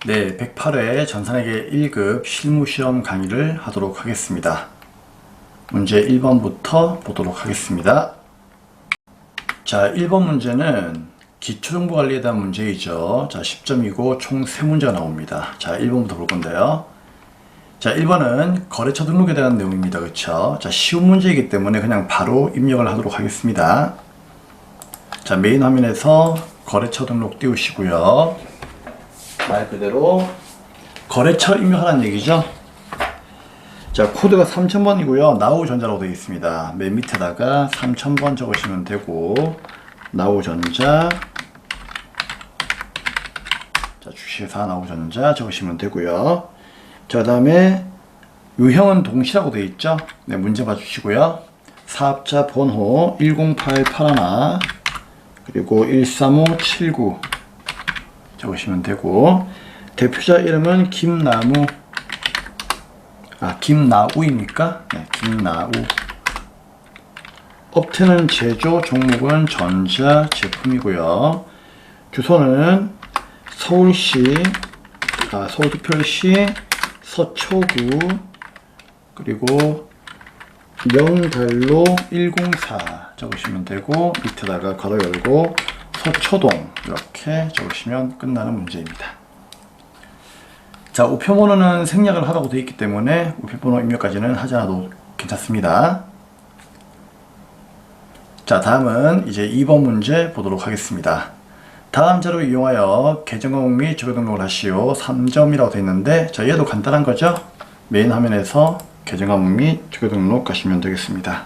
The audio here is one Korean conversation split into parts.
네, 108회 전산회계 1급 실무시험 강의를 하도록 하겠습니다. 문제 1번부터 보도록 하겠습니다. 자, 1번 문제는 기초정보관리에 대한 문제이죠. 자, 10점이고 총 3문제가 나옵니다. 자, 1번부터 볼 건데요. 자, 1번은 거래처 등록에 대한 내용입니다. 그쵸? 자, 쉬운 문제이기 때문에 그냥 바로 입력을 하도록 하겠습니다. 자, 메인 화면에서 거래처 등록 띄우시고요. 말 그대로 거래처 입력하라는 얘기죠. 자, 코드가 3000번이고요 나우전자라고 되어 있습니다. 맨 밑에다가 3000번 적으시면 되고, 나우전자, 자, 주식회사 나우전자 적으시면 되고요. 자, 그 다음에 유형은 동시라고 되어 있죠. 네, 문제 봐주시고요. 사업자 번호 108881 그리고 13579 적으시면 되고, 대표자 이름은 김나무, 김나우입니까? 네, 김나우. 업체는 제조, 종목은 전자 제품이고요. 주소는 서울시, 서울특별시 서초구, 그리고 명달로 104 적으시면 되고, 밑에다가 괄호 열고 서초동 이렇게 적으시면 끝나는 문제입니다. 자, 우편번호는 생략을 하라고 되어 있기 때문에 우편번호 입력까지는 하지 않아도 괜찮습니다. 자, 다음은 이제 2번 문제 보도록 하겠습니다. 다음 자료를 이용하여 계정과목 및 주거 등록을 하시오. 3점이라고 되어 있는데, 자, 얘도 간단한 거죠. 메인 화면에서 계정과목 및 주거 등록 하시면 되겠습니다.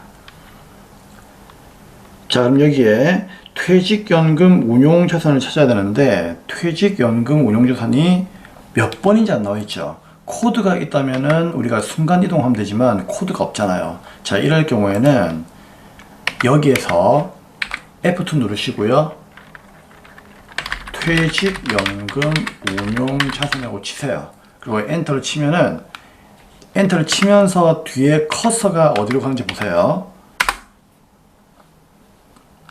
자, 그럼 여기에 퇴직연금 운용자산을 찾아야 되는데, 퇴직연금 운용자산이 몇 번인지 안 나와 있죠. 코드가 있다면은 우리가 순간 이동하면 되지만 코드가 없잖아요. 자, 이럴 경우에는 여기에서 F2 누르시고요. 퇴직연금 운용자산이라고 치세요. 그리고 엔터를 치면은, 엔터를 치면서 뒤에 커서가 어디로 가는지 보세요.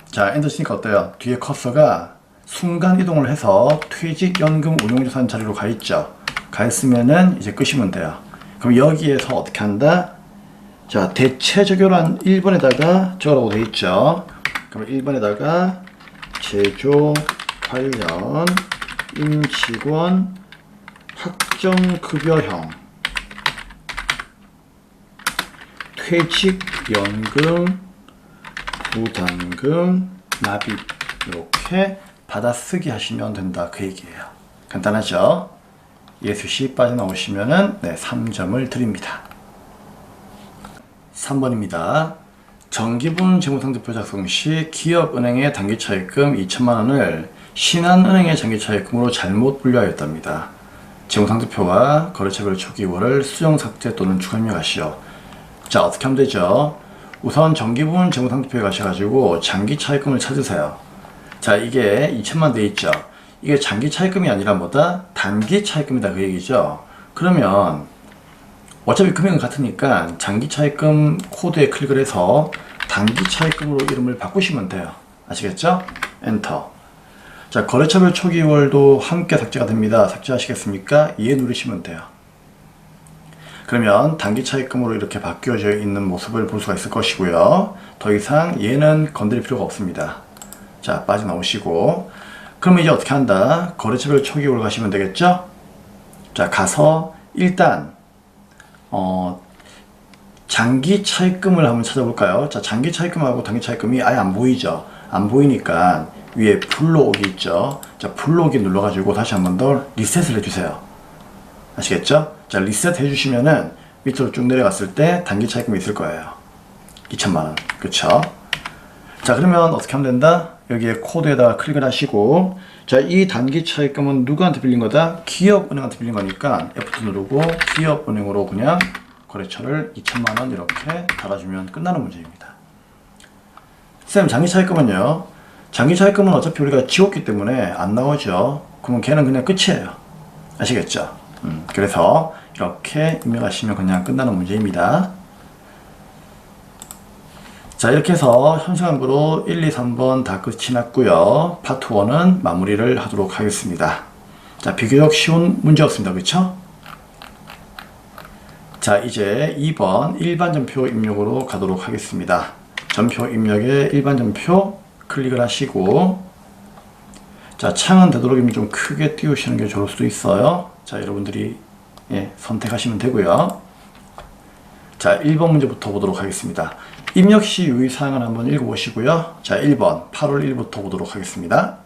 자, 엔터 치니까 어때요? 뒤에 커서가 순간 이동을 해서 퇴직연금 운용자산 자리로 가 있죠. 가 있으면은 이제 끄시면 돼요. 그럼 여기에서 어떻게 한다? 자, 대체 적용한 1번에다가 적으라고 되어 있죠. 그럼 1번에다가 제조 관련 임직원 확정급여형 퇴직연금 부담금 납입 이렇게 받아쓰기 하시면 된다, 그 얘기예요. 간단하죠? 예수시 빠져나오시면은 3점을 드립니다. 3번입니다. 정기분 재무상태표 작성 시 기업은행의 단기차입금 2천만원을 신한은행의 장기차입금으로 잘못 분류하였답니다. 재무상태표와 거래처별 초기월을 수정 삭제 또는 추가 입력하시오. 자, 어떻게 하면 되죠? 우선 정기분 재무상태표에 가셔가지고 장기차입금을 찾으세요. 자, 이게 2천만 돼 있죠. 이게 장기 차입금이 아니라 뭐다? 단기 차입금이다, 그 얘기죠. 그러면 어차피 금액은 같으니까 장기 차입금 코드에 클릭을 해서 단기 차입금으로 이름을 바꾸시면 돼요. 아시겠죠? 엔터. 자, 거래처별 초기월도 함께 삭제가 됩니다. 삭제하시겠습니까? 예 누르시면 돼요. 그러면 단기 차입금으로 이렇게 바뀌어져 있는 모습을 볼 수가 있을 것이고요. 더 이상 얘는 건드릴 필요가 없습니다. 자, 빠져나오시고, 그럼 이제 어떻게 한다? 거래처별 초기월 가시면 되겠죠? 자, 가서 일단 장기 차입금을 한번 찾아볼까요? 자, 장기 차입금하고 단기 차입금이 아예 안 보이죠? 안 보이니까 위에 불러오기 있죠? 자, 불러오기 눌러가지고 다시 한 번 더 리셋을 해주세요. 아시겠죠? 자, 리셋 해주시면은 밑으로 쭉 내려갔을 때 단기 차입금이 있을 거예요. 2천만원. 그쵸? 자, 그러면 어떻게 하면 된다? 여기에 코드에다가 클릭을 하시고, 자, 이 단기 차입금은 누구한테 빌린 거다? 기업은행한테 빌린 거니까 F2 누르고 기업은행으로 그냥 거래처를 2천만원 이렇게 달아주면 끝나는 문제입니다. 쌤, 장기 차입금은요? 장기 차입금은 어차피 우리가 지웠기 때문에 안 나오죠. 그러면 걔는 그냥 끝이에요. 아시겠죠? 그래서 이렇게 입력하시면 그냥 끝나는 문제입니다. 자, 이렇게 해서 현수강으로 1, 2, 3번 다 끝이 났고요. 파트 1은 마무리를 하도록 하겠습니다. 자, 비교적 쉬운 문제였습니다. 그쵸? 자, 이제 2번 일반 전표 입력으로 가도록 하겠습니다. 전표 입력에 일반 전표 클릭을 하시고, 자, 창은 되도록이면 좀 크게 띄우시는 게 좋을 수도 있어요. 자, 여러분들이 선택하시면 되고요. 자, 1번 문제부터 보도록 하겠습니다. 입력 시 유의사항을 한번 읽어보시고요. 자, 1번 8월 1일부터 보도록 하겠습니다.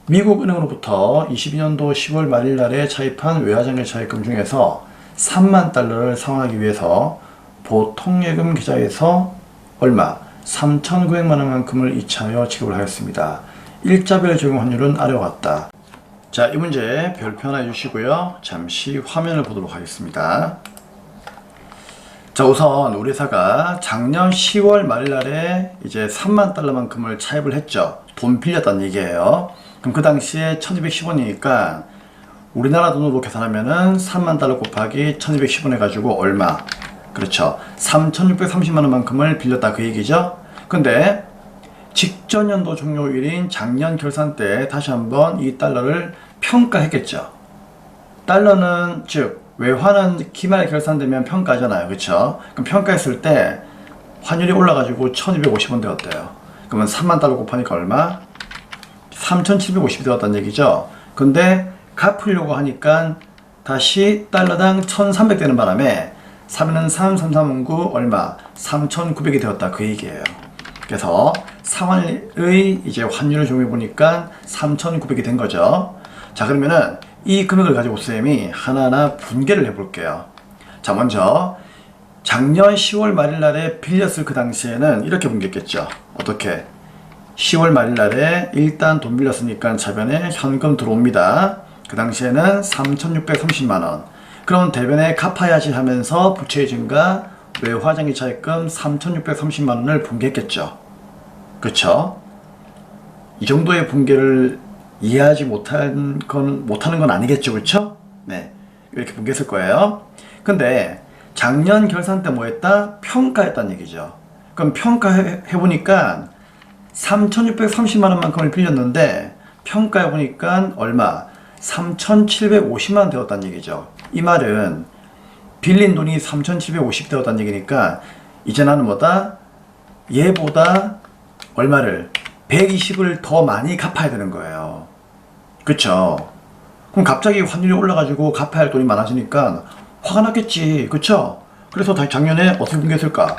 미국 은행으로부터 22년도 10월 말일 날에 차입한 외화장기 차입금 중에서 3만 달러를 상환하기 위해서 보통예금 계좌에서 얼마? 3,900만 원만큼을 이체하여 지급을 하였습니다. 일자별 적용 환율은 아래와 같다. 자, 이 문제 별표 하나 해주시고요. 잠시 화면을 보도록 하겠습니다. 자, 우선 우리 회사가 작년 10월 말일 날에 이제 3만 달러만큼을 차입을 했죠. 돈 빌렸다는 얘기예요. 그럼 그 당시에 1210원이니까 우리나라 돈으로 계산하면은 3만 달러 곱하기 1210원 해가지고 얼마? 그렇죠. 3,630만 원만큼을 빌렸다 그 얘기죠. 근데 직전 연도 종료일인 작년 결산 때 다시 한번 이 달러를 평가했겠죠. 달러는 즉 외화는 기말에 결산되면 평가하잖아요. 그쵸? 그럼 평가했을 때 환율이 올라가지고 1250원 되었대요. 그러면 3만 달러 곱하니까 얼마? 3750이 되었다는 얘기죠. 근데 갚으려고 하니까 다시 달러당 1300 되는 바람에 3은 3339 얼마? 3900이 되었다 그 얘기예요. 그래서 상환의 이제 환율을 적용해 보니까 3,900이 된 거죠. 자, 그러면은 이 금액을 가지고 쌤이 하나하나 분개를 해 볼게요. 자, 먼저 작년 10월 말일 날에 빌렸을 그 당시에는 이렇게 분개했겠죠. 어떻게? 10월 말일 날에 일단 돈 빌렸으니까 차변에 현금 들어옵니다. 그 당시에는 3,630만 원. 그럼 대변에 갚아야지 하면서 부채의 증가, 외화장기 차입금 3,630만 원을 분개했겠죠. 그쵸? 이 정도의 분개를 이해하지 못하는 건 아니겠죠. 그쵸? 네. 이렇게 분개했을 거예요. 근데 작년 결산 때 뭐 했다? 평가했다는 얘기죠. 그럼 평가해보니까 3,630만 원만큼을 빌렸는데 평가해보니까 얼마? 3,750만 원 되었다는 얘기죠. 이 말은 빌린 돈이 3,750 되었다는 얘기니까 이제 나는 뭐다? 얘보다 얼마를? 120을 더 많이 갚아야 되는 거예요. 그쵸? 그럼 갑자기 환율이 올라가지고 갚아야 할 돈이 많아지니까 화가 났겠지. 그쵸? 그래서 다시 작년에 어떻게 분개했을까?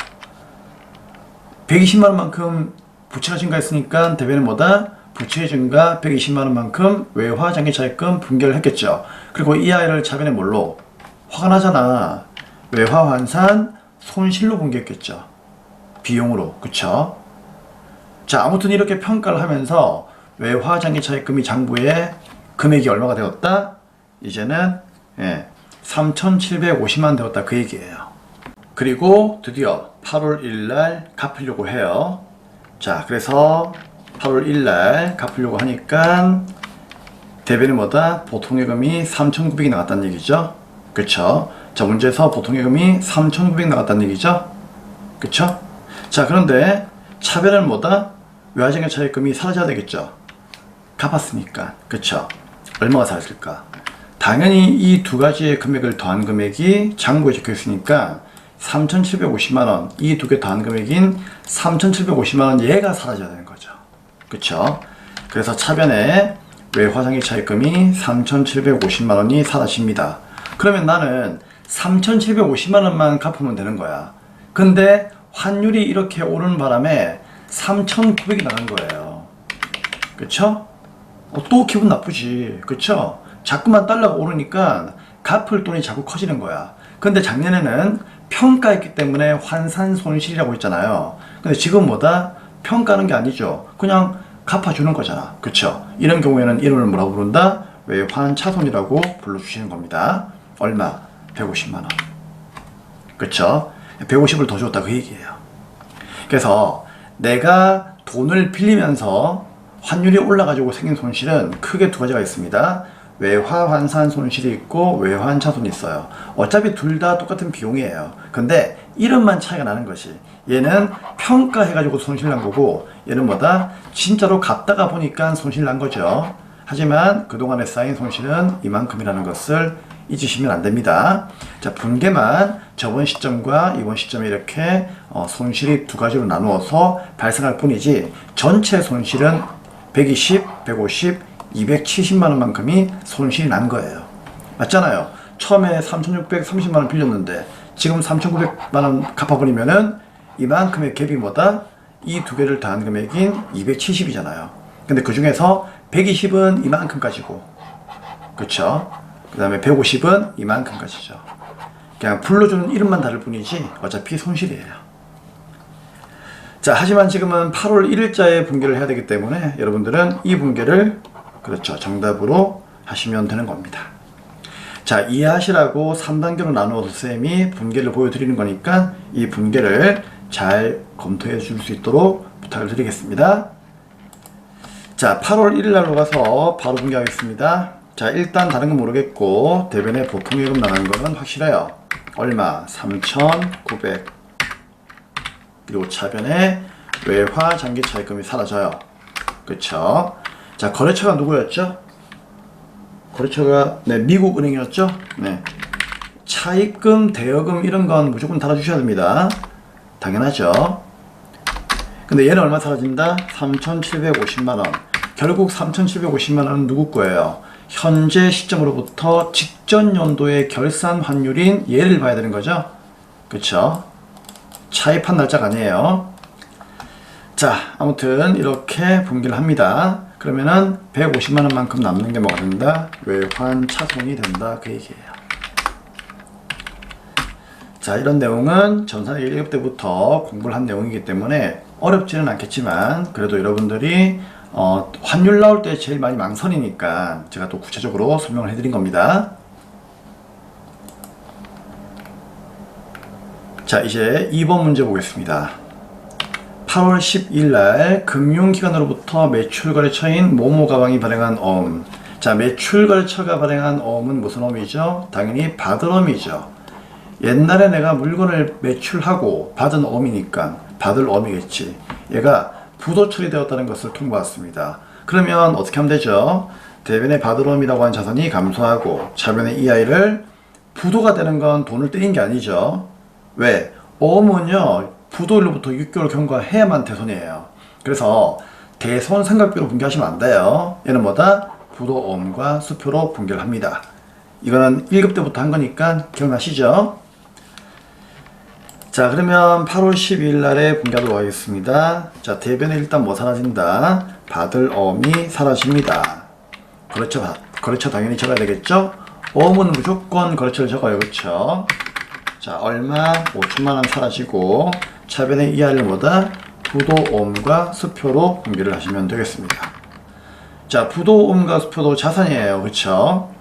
120만 원만큼 부채가 증가했으니까 대변은 뭐다? 부채 증가 120만 원만큼 외화 장기 차입금 분개를 했겠죠. 그리고 이 아이를 차변에 뭘로? 화가 나잖아. 외화 환산 손실로 분개했겠죠. 비용으로. 그쵸? 자, 아무튼 이렇게 평가를 하면서 외화 장기 차입금이 장부에 금액이 얼마가 되었다? 이제는 3,750만 되었다 그 얘기예요. 그리고 드디어 8월 1일 갚으려고 해요. 자, 그래서 8월 1일 갚으려고 하니까 대변이 뭐다? 보통예금이 3,900이 나갔다는 얘기죠. 그쵸? 자, 문제에서 보통예금이 3,900 나갔다는 얘기죠. 그쵸? 자, 그런데 차변은 뭐다? 외화장기 차입금이 사라져야 되겠죠. 갚았으니까. 그쵸? 얼마가 사라질까? 당연히 이 두 가지의 금액을 더한 금액이 장부에 적혀 있으니까 3,750만원, 이 두 개 더한 금액인 3,750만원 얘가 사라져야 되는 거죠. 그쵸? 그래서 차변에 외화장기 차입금이 3,750만원이 사라집니다. 그러면 나는 3,750만원만 갚으면 되는 거야. 근데 환율이 이렇게 오르는 바람에 3,900이 나간 거예요. 그쵸? 또 기분 나쁘지. 그쵸? 자꾸만 달러가 오르니까 갚을 돈이 자꾸 커지는 거야. 근데 작년에는 평가했기 때문에 환산 손실이라고 했잖아요. 근데 지금 뭐다? 평가하는 게 아니죠. 그냥 갚아주는 거잖아. 그쵸? 이런 경우에는 이름을 뭐라고 부른다? 외환차손이라고 불러주시는 겁니다. 얼마? 150만원. 그쵸? 150을 더 줬다 그 얘기예요. 그래서 내가 돈을 빌리면서 환율이 올라가지고 생긴 손실은 크게 두 가지가 있습니다. 외화환산 손실이 있고 외환차손이 있어요. 어차피 둘 다 똑같은 비용이에요. 근데 이름만 차이가 나는 것이, 얘는 평가해가지고 손실 난 거고 얘는 뭐다? 진짜로 갚다가 보니까 손실 난 거죠. 하지만 그동안에 쌓인 손실은 이만큼이라는 것을 잊으시면 안 됩니다. 자, 분계만 저번 시점과 이번 시점에 이렇게 손실이 두 가지로 나누어서 발생할 뿐이지 전체 손실은 120, 150, 270만 원만큼이 손실이 난 거예요. 맞잖아요. 처음에 3,630만 원 빌렸는데 지금 3,900만 원 갚아버리면은 이만큼의 갭이 뭐다? 이 두 개를 더한 금액인 270이잖아요. 근데 그 중에서 120은 이만큼까지고, 그쵸? 그 다음에 150은 이만큼까지죠. 그냥 불러주는 이름만 다를 뿐이지 어차피 손실이에요. 자, 하지만 지금은 8월 1일자에 분계를 해야 되기 때문에 여러분들은 이 분계를 그렇죠, 정답으로 하시면 되는 겁니다. 자, 이해하시라고 3단계로 나누어서 쌤이 분계를 보여드리는 거니까 이 분계를 잘 검토해 줄 수 있도록 부탁을 드리겠습니다. 자, 8월 1일 날로 가서 바로 분계하겠습니다. 자, 일단 다른 건 모르겠고 대변에 보통예금 나간 거는 확실해요. 얼마? 3,900. 그리고 차변에 외화 장기 차입금이 사라져요. 그쵸? 자, 거래처가 누구였죠? 거래처가 미국 은행이었죠? 네. 차입금, 대여금 이런 건 무조건 달아주셔야 됩니다. 당연하죠. 근데 얘는 얼마 사라진다? 3,750만원. 결국 3,750만원은 누구 거예요? 현재 시점으로부터 직전 연도의 결산 환율인 얘를 봐야 되는 거죠. 그쵸? 차입한 날짜가 아니에요. 자, 아무튼 이렇게 분기를 합니다. 그러면은 150만원 만큼 남는 게 뭐가 된다? 외환 차손이 된다, 그 얘기예요. 자, 이런 내용은 전산회 1급 때부터 공부를 한 내용이기 때문에 어렵지는 않겠지만 그래도 여러분들이 환율 나올 때 제일 많이 망설이니까 제가 또 구체적으로 설명을 해드린 겁니다. 자, 이제 2번 문제 보겠습니다. 8월 10일 날 금융기관으로부터 매출거래처인 모모가방이 발행한 어음. 자, 매출거래처가 발행한 어음은 무슨 어음이죠? 당연히 받을 어음이죠. 옛날에 내가 물건을 매출하고 받은 어음이니까 받을 어음이겠지. 얘가 부도 처리되었다는 것을 통보했습니다. 그러면 어떻게 하면 되죠? 대변에 받을 어음이라고 한 자산이 감소하고 차변의 EI를 부도가 되는 건 돈을 떼인 게 아니죠. 왜? 어음은요, 부도일로부터 6개월 경과해야만 대손이에요. 그래서 대손 삼각비로 분기하시면 안 돼요. 얘는 뭐다? 부도 어음과 수표로 분기를 합니다. 이거는 1급 때부터 한 거니까 기억나시죠? 자, 그러면 8월 12일 날에 분기하도록 하겠습니다. 자, 대변에 일단 뭐 사라진다? 받을 어음이 사라집니다. 거래처 당연히 적어야 되겠죠? 어음은 무조건 거래처를 적어요. 그렇죠? 자, 얼마? 5천만원 사라지고 차변의 EI를 뭐다? 부도 어음과 수표로 분기를 하시면 되겠습니다. 자, 부도 어음과 수표도 자산이에요. 그렇죠?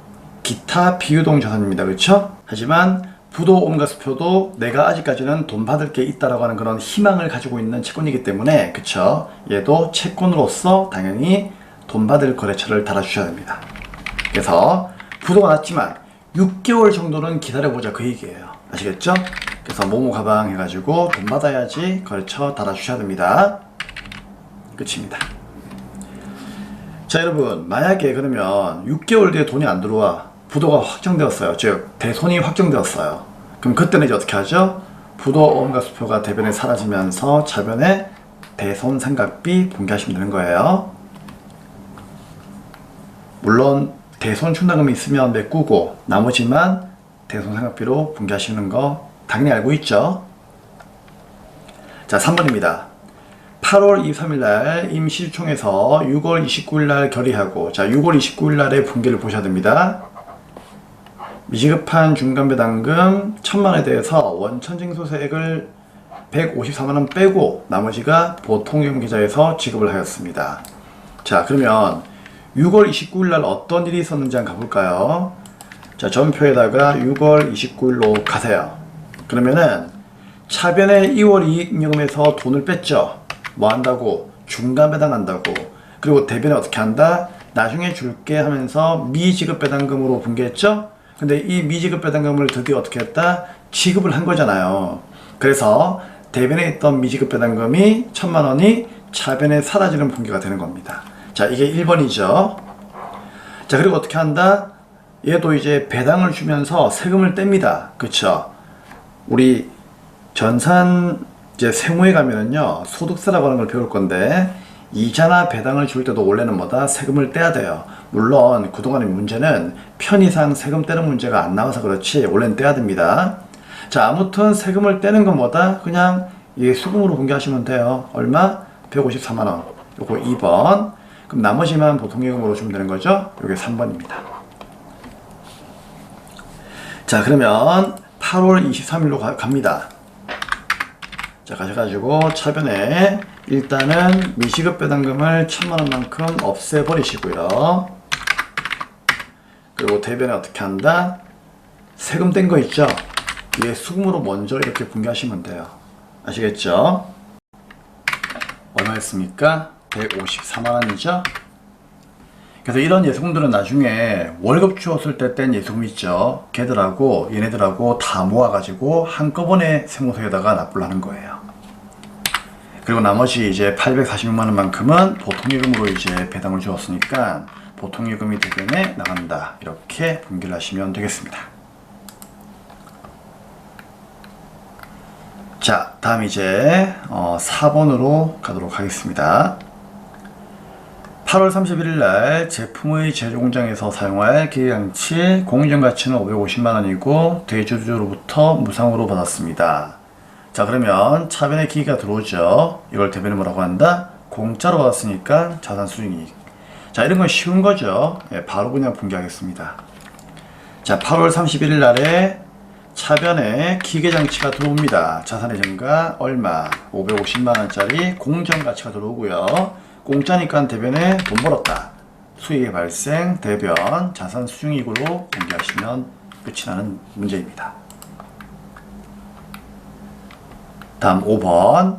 기타 비유동 자산입니다. 그렇죠? 하지만 부도 어음과 수표도 내가 아직까지는 돈 받을 게 있다라고 하는 그런 희망을 가지고 있는 채권이기 때문에, 그쵸? 얘도 채권으로서 당연히 돈 받을 거래처를 달아주셔야 됩니다. 그래서 부도가 났지만 6개월 정도는 기다려보자, 그 얘기예요. 아시겠죠? 그래서 모모 가방 해가지고 돈 받아야지 거래처 달아주셔야 됩니다. 끝입니다. 자, 여러분, 만약에 그러면 6개월 뒤에 돈이 안 들어와, 부도가 확정되었어요. 즉 대손이 확정되었어요. 그럼 그때는 이제 어떻게 하죠? 부도 어음과 수표가 대변에 사라지면서 차변에 대손 삼각비 분기하시면 되는 거예요. 물론 대손 충당금이 있으면 메꾸고 나머지만 대손 삼각비로 분기하시는 거 당연히 알고 있죠. 자, 3번입니다. 8월 23일 날 임시주총에서 6월 29일 날 결의하고, 자, 6월 29일 날에 분기를 보셔야 됩니다. 미지급한 중간배당금 1,000만원에 대해서 원천징수세액을 154만원 빼고 나머지가 보통예금 계좌에서 지급을 하였습니다. 자, 그러면 6월 29일 날 어떤 일이 있었는지 한번 가볼까요? 자, 전표에다가 6월 29일로 가세요. 그러면은 차변에 2월 이익잉여금에서 돈을 뺐죠. 뭐 한다고? 중간배당 한다고. 그리고 대변에 어떻게 한다? 나중에 줄게 하면서 미지급배당금으로 분개했죠. 근데 이 미지급배당금을 드디어 어떻게 했다? 지급을 한 거잖아요. 그래서 대변에 있던 미지급배당금이 1,000만원이 차변에 사라지는 분개가 되는 겁니다. 자, 이게 1번이죠. 자, 그리고 어떻게 한다? 얘도 이제 배당을 주면서 세금을 뗍니다. 그쵸? 우리 전산 이제 세무에 가면은요, 소득세라고 하는 걸 배울 건데, 이자나 배당을 줄 때도 원래는 뭐다? 세금을 떼야 돼요. 물론 그동안의 문제는 편의상 세금 떼는 문제가 안 나와서 그렇지 원래는 떼야 됩니다. 자, 아무튼 세금을 떼는 건 뭐다? 그냥 이 수금으로 분개하시면 돼요. 얼마? 154만원. 요거 2번. 그럼 나머지만 보통예금으로 주면 되는 거죠? 요게 3번입니다. 자, 그러면 8월 23일로 갑니다. 자, 가셔가지고 차변에 일단은 미시급 배당금을 1000만원만큼 없애버리시고요. 그리고 대변에 어떻게 한다? 세금 뗀 거 있죠? 이게 수금으로 먼저 이렇게 분개하시면 돼요. 아시겠죠? 얼마였습니까? 154만원이죠? 그래서 이런 예수금들은 나중에 월급 주었을 때 뗀 예수금 있죠? 걔들하고 얘네들하고 다 모아가지고 한꺼번에 세무서에다가 납부를 하는 거예요. 그리고 나머지 이제 846만원만큼은 보통예금으로 이제 배당을 주었으니까 보통예금이 대변에 나간다. 이렇게 분기를 하시면 되겠습니다. 자, 다음 이제 4번으로 가도록 하겠습니다. 8월 31일 날 제품의 제조 공장에서 사용할 기계장치 공인중개가치는 550만원이고 대주주로부터 무상으로 받았습니다. 자, 그러면 차변에 기계가 들어오죠. 이걸 대변에 뭐라고 한다? 공짜로 받았으니까 자산수익이익. 자, 이런 건 쉬운 거죠. 예, 바로 그냥 분개하겠습니다. 자, 8월 31일 날에 차변에 기계장치가 들어옵니다. 자산의 증가 얼마? 550만원짜리 공정가치가 들어오고요. 공짜니까 대변에 돈 벌었다. 수익의 발생, 대변, 자산 수중익으로 분개하시면 끝이 나는 문제입니다. 다음 5번.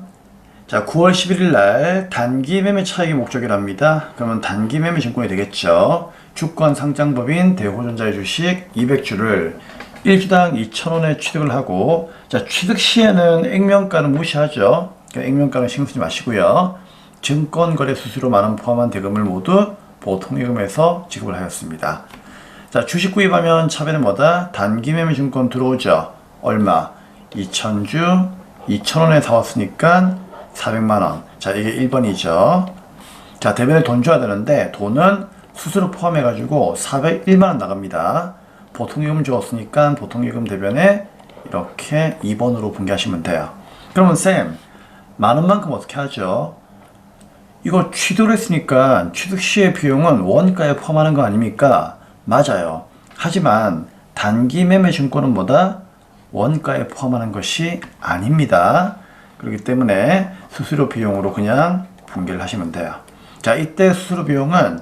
자, 9월 11일 날 단기 매매 차익이 목적이랍니다. 그러면 단기 매매 증권이 되겠죠. 주권 상장법인 대호전자의 주식 200주를 1주당 2,000원에 취득을 하고, 자, 취득 시에는 액면가는 무시하죠. 그러니까 액면가는 신경 쓰지 마시고요. 증권거래 수수료 만원 포함한 대금을 모두 보통예금에서 지급을 하였습니다. 자, 주식 구입하면 차변에 뭐다? 단기 매매 증권 들어오죠. 얼마? 2,000주 2,000원에 사왔으니까 400만원. 자, 이게 1번이죠. 자, 대변에 돈 줘야 되는데 돈은 수수료 포함해가지고 401만원 나갑니다. 보통예금 주었으니까 보통예금 대변에 이렇게 2번으로 분개하시면 돼요. 그러면 쌤, 만원만큼 어떻게 하죠? 이거 취득을 했으니까 취득 시의 비용은 원가에 포함하는 거 아닙니까? 맞아요. 하지만 단기 매매 증권은 뭐다? 원가에 포함하는 것이 아닙니다. 그렇기 때문에 수수료 비용으로 그냥 분개를 하시면 돼요. 자, 이때 수수료 비용은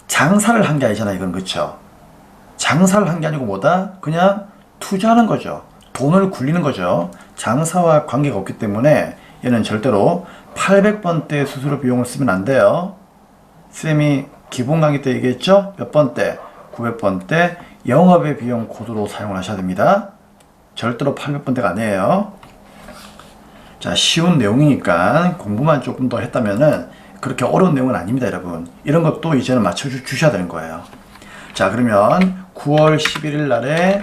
장사를 한 게 아니잖아요. 이건 그쵸? 장사를 한 게 아니고 뭐다? 그냥 투자하는 거죠. 돈을 굴리는 거죠. 장사와 관계가 없기 때문에 얘는 절대로 800번대 수수료 비용을 쓰면 안 돼요. 쌤이 기본 강의 때 얘기했죠? 몇 번 때? 900번 때 영업의 비용 코드로 사용을 하셔야 됩니다. 절대로 800번대가 아니에요. 자, 쉬운 내용이니까 공부만 조금 더 했다면은 그렇게 어려운 내용은 아닙니다, 여러분. 이런 것도 이제는 맞춰주셔야 되는 거예요. 자, 그러면 9월 11일 날에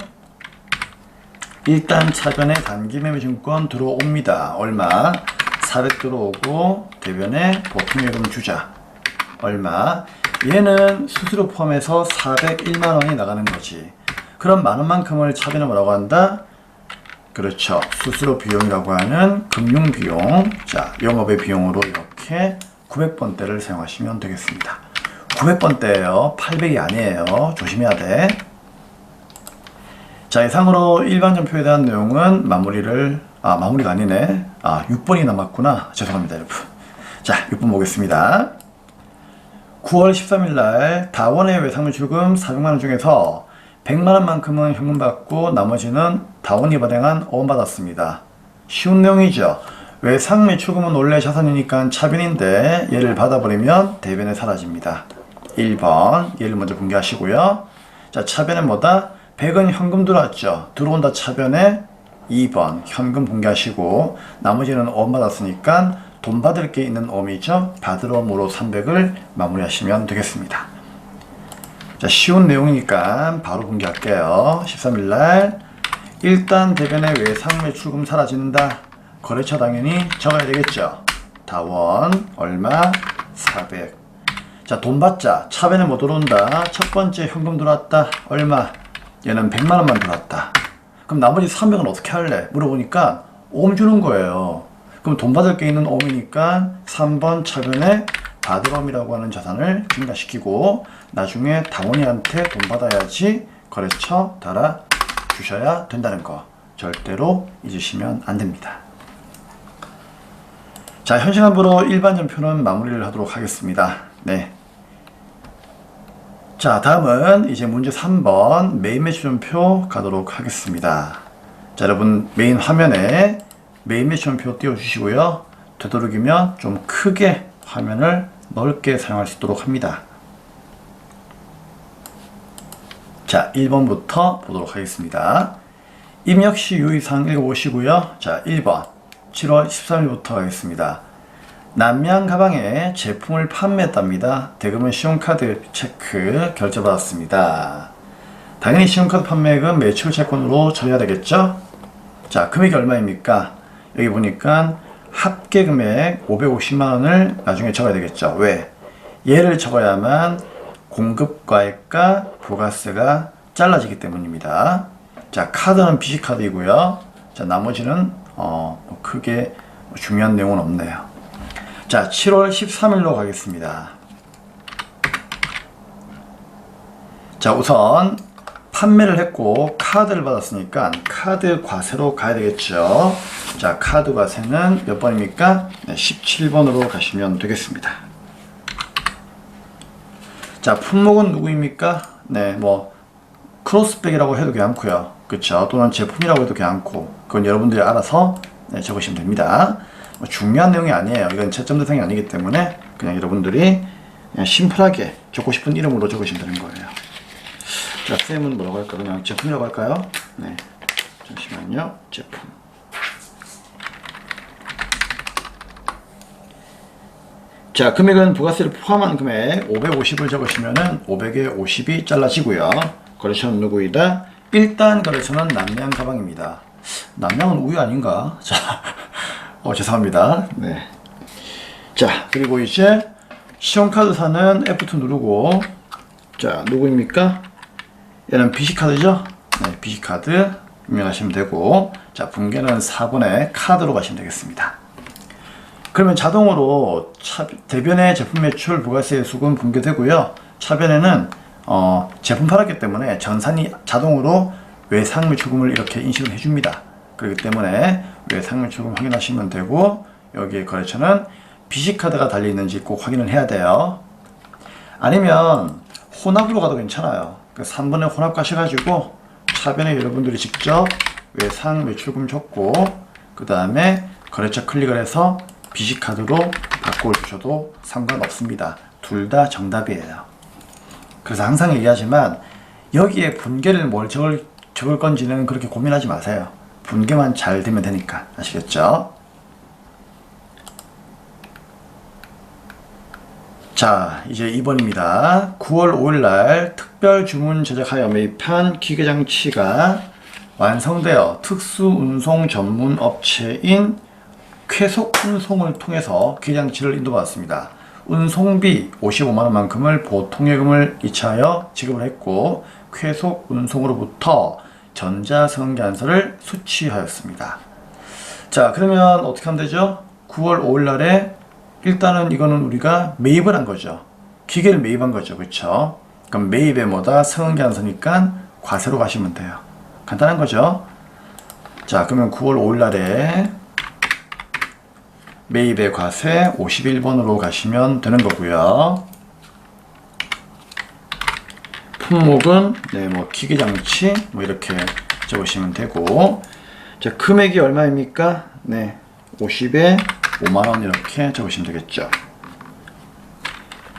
일단 차변에 단기 매매 증권 들어옵니다. 얼마? 400 들어오고 대변에 보통예금 주자. 얼마? 얘는 수수료 포함해서 401만원이 나가는 거지. 그럼 만원만큼을 차변에 뭐라고 한다? 그렇죠. 수수료 비용이라고 하는 금융비용. 자, 영업의 비용으로 이렇게 900번대를 사용하시면 되겠습니다. 900번대예요. 800이 아니에요. 조심해야 돼. 자, 이상으로 일반점표에 대한 내용은 마무리가 아니네. 6번이 남았구나. 죄송합니다, 여러분. 자, 6번 보겠습니다. 9월 13일 날 다원의 외상물 출금 400만원 중에서 100만원만큼은 현금 받고 나머지는 다원이 발행한 어원 받았습니다. 쉬운 내용이죠. 외상매 출금은 원래 자산이니까 차변인데 얘를 받아버리면 대변에 사라집니다. 1번 얘를 먼저 분개하시고요. 자, 차변에 뭐다? 100은 현금 들어왔죠. 들어온다 차변에 2번 현금 분개하시고 나머지는 어원 받았으니까 돈 받을 게 있는 어음이죠. 받을 어음으로 300을 마무리하시면 되겠습니다. 자, 쉬운 내용이니까 바로 분개할게요. 13일날 일단 대변의 외상 매출금 사라진다. 거래처 당연히 적어야 되겠죠. 다원 얼마? 400. 자, 돈 받자. 차변에 뭐 들어온다? 첫 번째 현금 들어왔다. 얼마? 얘는 100만원만 들어왔다. 그럼 나머지 300은 어떻게 할래? 물어보니까 오음 주는 거예요. 그럼 돈 받을 게 있는 오음이니까 3번 차변에 받을 오음이라고 하는 자산을 증가시키고 나중에 다원이한테 돈 받아야지 거래처 달아 주셔야 된다는 거 절대로 잊으시면 안 됩니다. 자, 현 시간부로 일반 전표는 마무리를 하도록 하겠습니다. 네. 자, 다음은 이제 문제 3번 메인 매출 전표 가도록 하겠습니다. 자, 여러분 메인 화면에 메인 매출 전표 띄워주시고요. 되도록이면 좀 크게 화면을 넓게 사용할 수 있도록 합니다. 자, 1번부터 보도록 하겠습니다. 임역시 유의사항 읽어보시고요. 자, 1번 7월 13일부터 하겠습니다. 남양 가방에 제품을 판매했답니다. 대금은 신용카드 체크 결제받았습니다. 당연히 신용카드 판매액은 매출 채권으로 처리해야 되겠죠? 자, 금액이 얼마입니까? 여기 보니까 합계 금액 550만원을 나중에 적어야 되겠죠. 왜? 얘를 적어야만 공급과액과 부가세가 잘라지기 때문입니다. 자, 카드는 BC카드이고요. 자, 나머지는 크게 중요한 내용은 없네요. 자, 7월 13일로 가겠습니다. 자, 우선 판매를 했고 카드를 받았으니까 카드 과세로 가야 되겠죠. 자, 카드 과세는 몇 번입니까? 네, 17번으로 가시면 되겠습니다. 자, 품목은 누구입니까? 네, 뭐 크로스백이라고 해도 괜찮고요. 그쵸? 또는 제품이라고 해도 괜찮고 그건 여러분들이 알아서 적으시면 됩니다. 뭐 중요한 내용이 아니에요. 이건 채점 대상이 아니기 때문에 그냥 여러분들이 그냥 심플하게 적고 싶은 이름으로 적으시면 되는 거예요. 자, 쌤은 뭐라고 할까? 그냥 제품이라고 할까요? 네, 잠시만요. 제품. 자, 금액은 부가세를 포함한 금액 550을 적으시면은 500에 50이 잘라지고요. 거래처는 누구이다? 일단 거래처는 남양 가방입니다. 남양은 우유 아닌가? 자, 죄송합니다. 네. 자, 그리고 이제 신용카드사는 F2 누르고, 자, 누구입니까? 얘는 BC카드죠? 네, BC카드 입력하시면 되고, 자, 분계는 4번에 카드로 가시면 되겠습니다. 그러면 자동으로 대변의 제품 매출 부가세 수금 분계되고요. 차변에는 제품 팔았기 때문에 전산이 자동으로 외상 매출금을 이렇게 인식을 해줍니다. 그렇기 때문에 외상 매출금 확인하시면 되고 여기에 거래처는 BC카드가 달려있는지 꼭 확인을 해야 돼요. 아니면 혼합으로 가도 괜찮아요. 3번에 혼합 가셔가지고 차변에 여러분들이 직접 외상 매출금 적고 그 다음에 거래처 클릭을 해서 BC카드로 바꿔주셔도 상관없습니다. 둘 다 정답이에요. 그래서 항상 얘기하지만 여기에 분계를 뭘 적을 건지는 그렇게 고민하지 마세요. 분계만 잘 되면 되니까. 아시겠죠? 자, 이제 2번입니다. 9월 5일날 특별 주문 제작하여 매입한 기계장치가 완성되어 특수운송 전문 업체인 쾌속운송을 통해서 기계장치를 인도받았습니다. 운송비 55만원만큼을 보통예금을 이체하여 지급을 했고 쾌속운송으로부터 전자성계안서를 수취하였습니다. 자, 그러면 어떻게 하면 되죠? 9월 5일날에 일단은 이거는 우리가 매입을 한 거죠. 기계를 매입한 거죠. 그쵸? 그럼 매입에 뭐다? 성계안서니까 과세로 가시면 돼요. 간단한 거죠. 자, 그러면 9월 5일날에 매입의 과세 51번으로 가시면 되는 거고요. 품목은 네, 뭐 기계장치 뭐 이렇게 적으시면 되고, 자, 금액이 얼마입니까? 네, 50에 5만원 이렇게 적으시면 되겠죠.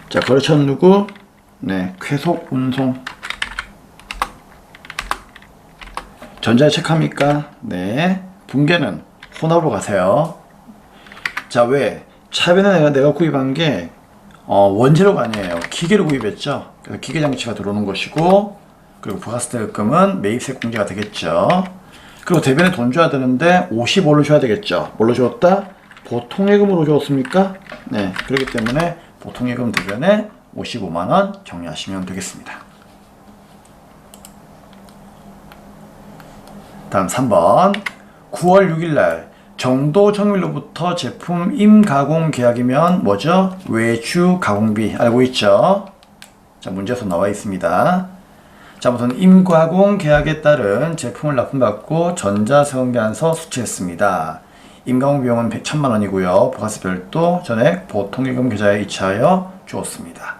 자, 거래처는 누구? 네, 쾌속운송. 전자에 체크합니까? 네, 분계는 혼합으로 가세요. 자, 왜? 차변에 내가 구입한 게 원재료가 아니에요. 기계를 구입했죠. 그래서 기계장치가 들어오는 것이고, 그리고 부가세대금은 매입세 공제가 되겠죠. 그리고 대변에 돈 줘야 되는데 55를 줘야 되겠죠. 뭘로 줬다? 보통예금으로 줬습니까? 네, 그렇기 때문에 보통예금 대변에 55만원 정리하시면 되겠습니다. 다음 3번 9월 6일날 정도정밀로부터 제품 임가공 계약이면 뭐죠? 외주 가공비 알고 있죠? 자, 문제에서 나와 있습니다. 자, 우선 임가공 계약에 따른 제품을 납품받고 전자세원계안서 수취했습니다. 임가공 비용은 1,000만원이고요. 부가세 별도 전액 보통예금 계좌에 이체하여 주었습니다.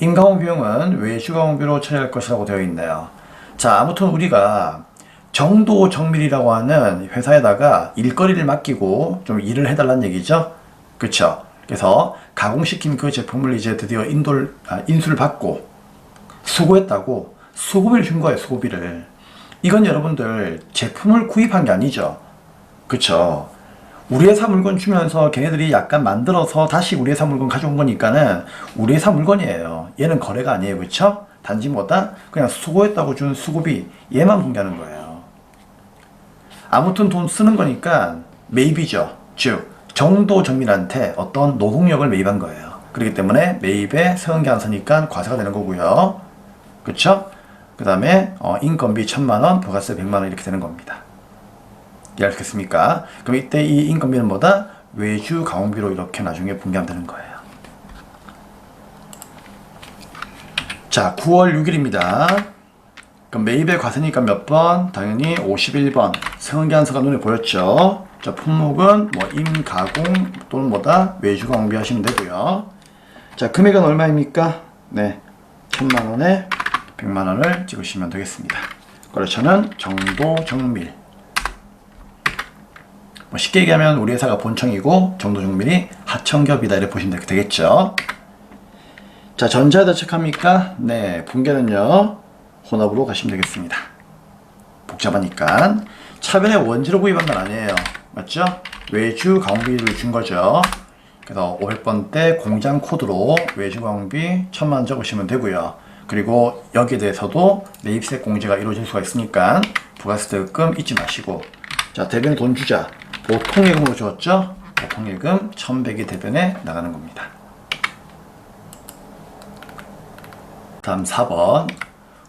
임가공 비용은 외주가공비로 처리할 것이라고 되어 있네요. 자, 아무튼 우리가 정도정밀이라고 하는 회사에다가 일거리를 맡기고 좀 일을 해달라는 얘기죠. 그쵸? 그래서 가공시킨 그 제품을 이제 드디어 인수를 받고 수고했다고 수고비를 준 거예요. 수고비를. 이건 여러분들 제품을 구입한 게 아니죠. 그쵸? 우리 회사 물건 주면서 걔네들이 약간 만들어서 다시 우리 회사 물건 가져온 거니까는 우리 회사 물건이에요. 얘는 거래가 아니에요. 그쵸? 단지 뭐다? 그냥 수고했다고 준 수고비 얘만 공개하는 거예요. 아무튼 돈 쓰는 거니까 매입이죠. 즉 정도정밀한테 어떤 노동력을 매입한 거예요. 그렇기 때문에 매입에 세원계안서니까 과세가 되는 거고요. 그쵸? 그 다음에 인건비 1,000만원, 부가세 100만원 이렇게 되는 겁니다. 이해하셨겠습니까? 그럼 이때 이 인건비는 뭐다? 외주 가공비로 이렇게 나중에 분개하면 되는 거예요. 자, 9월 6일입니다. 그럼 매입의 과세니까 몇 번? 당연히 51번. 세원계안서가 눈에 보였죠? 자, 품목은 뭐 임가공 또는 뭐다? 외주가공비 하시면 되고요. 자, 금액은 얼마입니까? 네, 1,000만원에 100만원을 찍으시면 되겠습니다. 거래처는 정도정밀. 뭐 쉽게 얘기하면 우리 회사가 본청이고 정도정밀이 하청기업이다 이렇게 보시면 되겠죠. 자, 전자에다 체크합니까? 네, 분계는요 혼합으로 가시면 되겠습니다. 복잡하니까 차변에 원재료 구입한 건 아니에요. 맞죠? 외주 가공비를 준 거죠. 그래서 500번대 공장 코드로 외주 가공비 1,000만원 적으시면 되고요. 그리고 여기에 대해서도 매입세 공제가 이루어질 수가 있으니까 부가세대금 잊지 마시고, 자, 대변에 돈 주자. 보통예금으로 줬죠? 보통예금 1,100이 대변에 나가는 겁니다. 다음 4번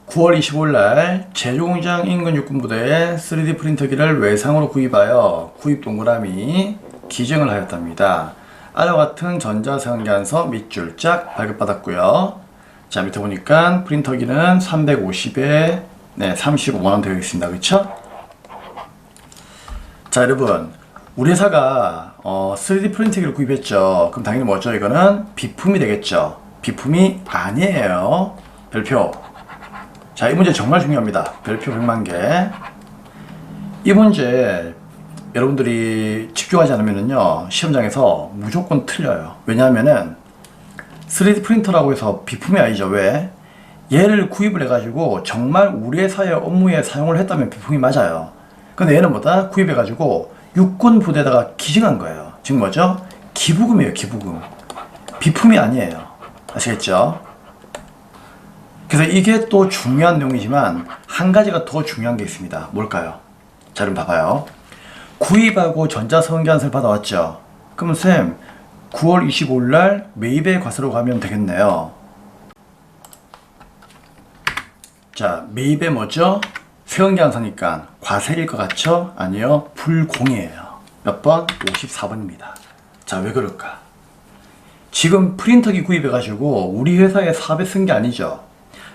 9월 25일날 제조공장 인근 육군부대에 3D 프린터기를 외상으로 구입하여 구입 동그라미 기증을 하였답니다. 아래와 같은 전자세원계안서 밑줄 짝 발급받았고요. 자, 밑에 보니까 프린터기는 350에 35만원 되어 있습니다. 그쵸? 자, 여러분 우리 회사가 3D 프린터기를 구입했죠. 그럼 당연히 뭐죠? 이거는 비품이 되겠죠. 비품이 아니에요. 별표. 자, 이 문제 정말 중요합니다. 별표 100만 개. 이 문제 여러분들이 집중하지 않으면요 시험장에서 무조건 틀려요. 왜냐하면은 3D 프린터라고 해서 비품이 아니죠. 왜? 얘를 구입을 해가지고 정말 우리 회사의 업무에 사용을 했다면 비품이 맞아요. 근데 얘는 뭐다? 구입해가지고 육군 부대에다가 기증한 거예요. 즉 뭐죠? 기부금이에요. 기부금. 비품이 아니에요. 아시겠죠? 그래서 이게 또 중요한 내용이지만 한 가지가 더 중요한 게 있습니다. 뭘까요? 자, 그럼 봐봐요. 구입하고 전자세원계안서를 받아왔죠. 그럼 쌤 9월 25일날 매입의 과세로 가면 되겠네요. 자, 매입의 뭐죠? 세원계안서니까 과세일 것 같죠? 아니요, 불공이에요. 몇 번? 54번입니다. 자, 왜 그럴까? 지금 프린터기 구입해가지고 우리 회사에 사업에 쓴 게 아니죠.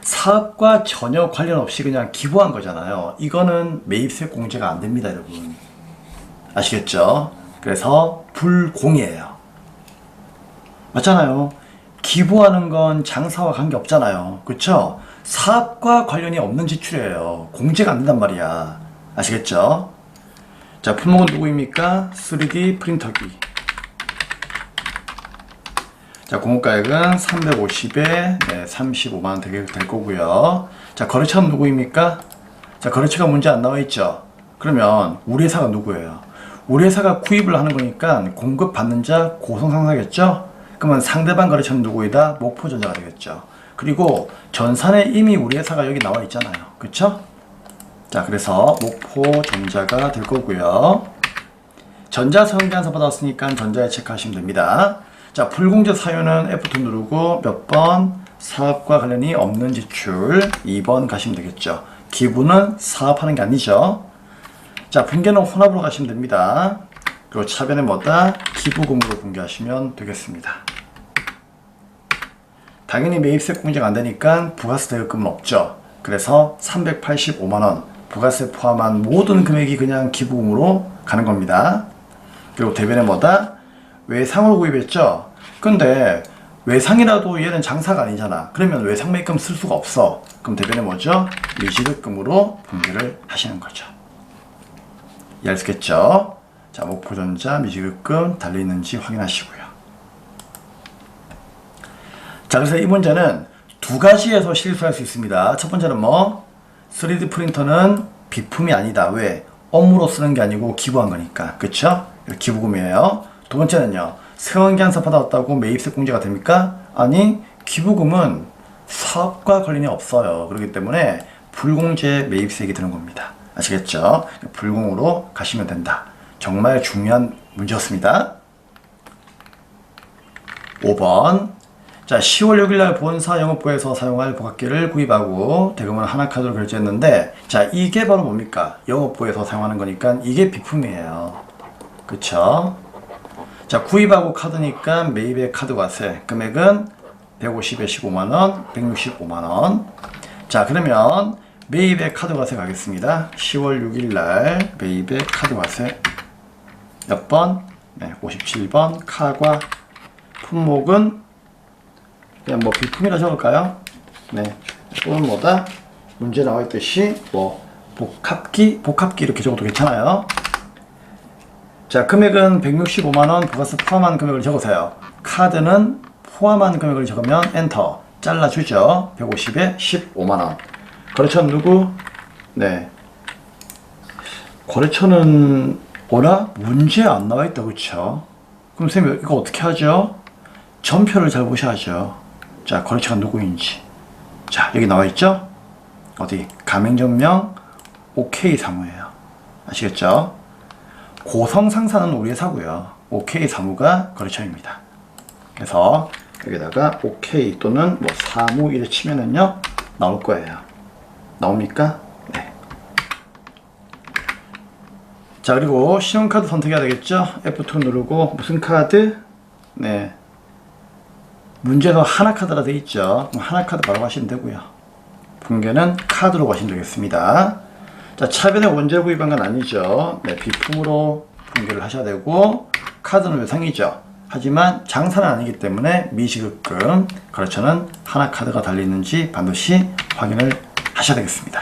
사업과 전혀 관련 없이 그냥 기부한 거잖아요. 이거는 매입세 공제가 안 됩니다, 여러분. 아시겠죠? 그래서 불공이에요. 맞잖아요. 기부하는 건 장사와 관계 없잖아요. 그쵸? 사업과 관련이 없는 지출이에요. 공제가 안 된단 말이야. 아시겠죠? 자, 품목은 누구입니까? 3D 프린터기. 자, 공급가액은 350에 35만원 될 거고요. 자, 거래처는 누구입니까? 자, 거래처가 문제 안 나와 있죠? 그러면 우리 회사가 누구예요? 우리 회사가 구입을 하는 거니까 공급받는 자 고성상사겠죠? 그러면 상대방 거래처는 누구이다? 목포전자가 되겠죠. 그리고 전산에 이미 우리 회사가 여기 나와 있잖아요. 그쵸? 자, 그래서 목포전자가 될 거고요. 전자서행제안서 받았으니까 전자에 체크하시면 됩니다. 자, 불공제 사유는 F2 누르고 몇 번? 사업과 관련이 없는 지출 2번 가시면 되겠죠. 기부는 사업하는 게 아니죠. 자, 분계는 혼합으로 가시면 됩니다. 그리고 차변에 뭐다? 기부금으로 분계하시면 되겠습니다. 당연히 매입세 공제가 안 되니까 부가세 대금은 없죠. 그래서 385만원 부가세 포함한 모든 금액이 그냥 기부금으로 가는 겁니다. 그리고 대변에 뭐다? 외상으로 구입했죠. 근데 외상이라도 얘는 장사가 아니잖아. 그러면 외상 매입금 쓸 수가 없어. 그럼 대변에 뭐죠? 미지급금으로 분배를 하시는 거죠. 이해하셨겠죠? 자, 목포전자 미지급금 달려있는지 확인하시고요. 자, 그래서 이 문제는 두 가지에서 실수할 수 있습니다. 첫 번째는 뭐? 3D 프린터는 비품이 아니다. 왜? 업무로 쓰는 게 아니고 기부한 거니까. 그쵸? 기부금이에요. 두 번째는요. 세원기한서 받아왔다고 매입세 공제가 됩니까? 아니, 기부금은 사업과 관련이 없어요. 그렇기 때문에 불공제 매입세액이 드는 겁니다. 아시겠죠? 불공으로 가시면 된다. 정말 중요한 문제였습니다. 5번. 자, 10월 6일날 본사 영업부에서 사용할 복합기를 구입하고 대금은 하나카드로 결제했는데, 자, 이게 바로 뭡니까? 영업부에서 사용하는 거니까 이게 비품이에요. 그쵸? 자, 구입하고 카드니까 매입의 카드과세 금액은 150에 15만원, 165만원. 자, 그러면 매입의 카드과세 가겠습니다. 10월 6일날 매입의 카드과세 몇 번? 네, 57번. 카과 품목은 그냥 뭐 비품이라 적을까요? 네, 또는 뭐다? 문제 나와 있듯이 뭐 복합기 이렇게 적어도 괜찮아요. 자, 금액은 165만원 부가세 포함한 금액을 적으세요. 카드는 포함한 금액을 적으면 엔터 잘라주죠. 150에 15만원. 거래처는 누구? 네, 거래처는 뭐라? 문제 안 나와 있다. 그쵸? 그럼 선생님 이거 어떻게 하죠? 전표를 잘 보셔야죠. 자, 거래처가 누구인지. 자, 여기 나와 있죠? 어디? 가맹점명 OK 사무예요. 아시겠죠? 고성상사는 우리 회사고요. OK 사무가 거래처입니다. 그래서 여기다가 OK 또는 뭐 사무 이렇게 치면은요 나올 거예요. 나옵니까? 네. 자, 그리고 신용카드 선택해야 되겠죠? F2 누르고 무슨 카드? 네. 문제는 하나카드라 되어 있죠. 그럼 하나카드 바로 가시면 되고요. 분계는 카드로 가시면 되겠습니다. 자, 차변에 원재료 구입한 건 아니죠. 네, 비품으로 분계를 하셔야 되고, 카드는 외상이죠. 하지만 장사는 아니기 때문에 미지급금, 거래처는 하나카드가 달려있는지 반드시 확인을 하셔야 되겠습니다.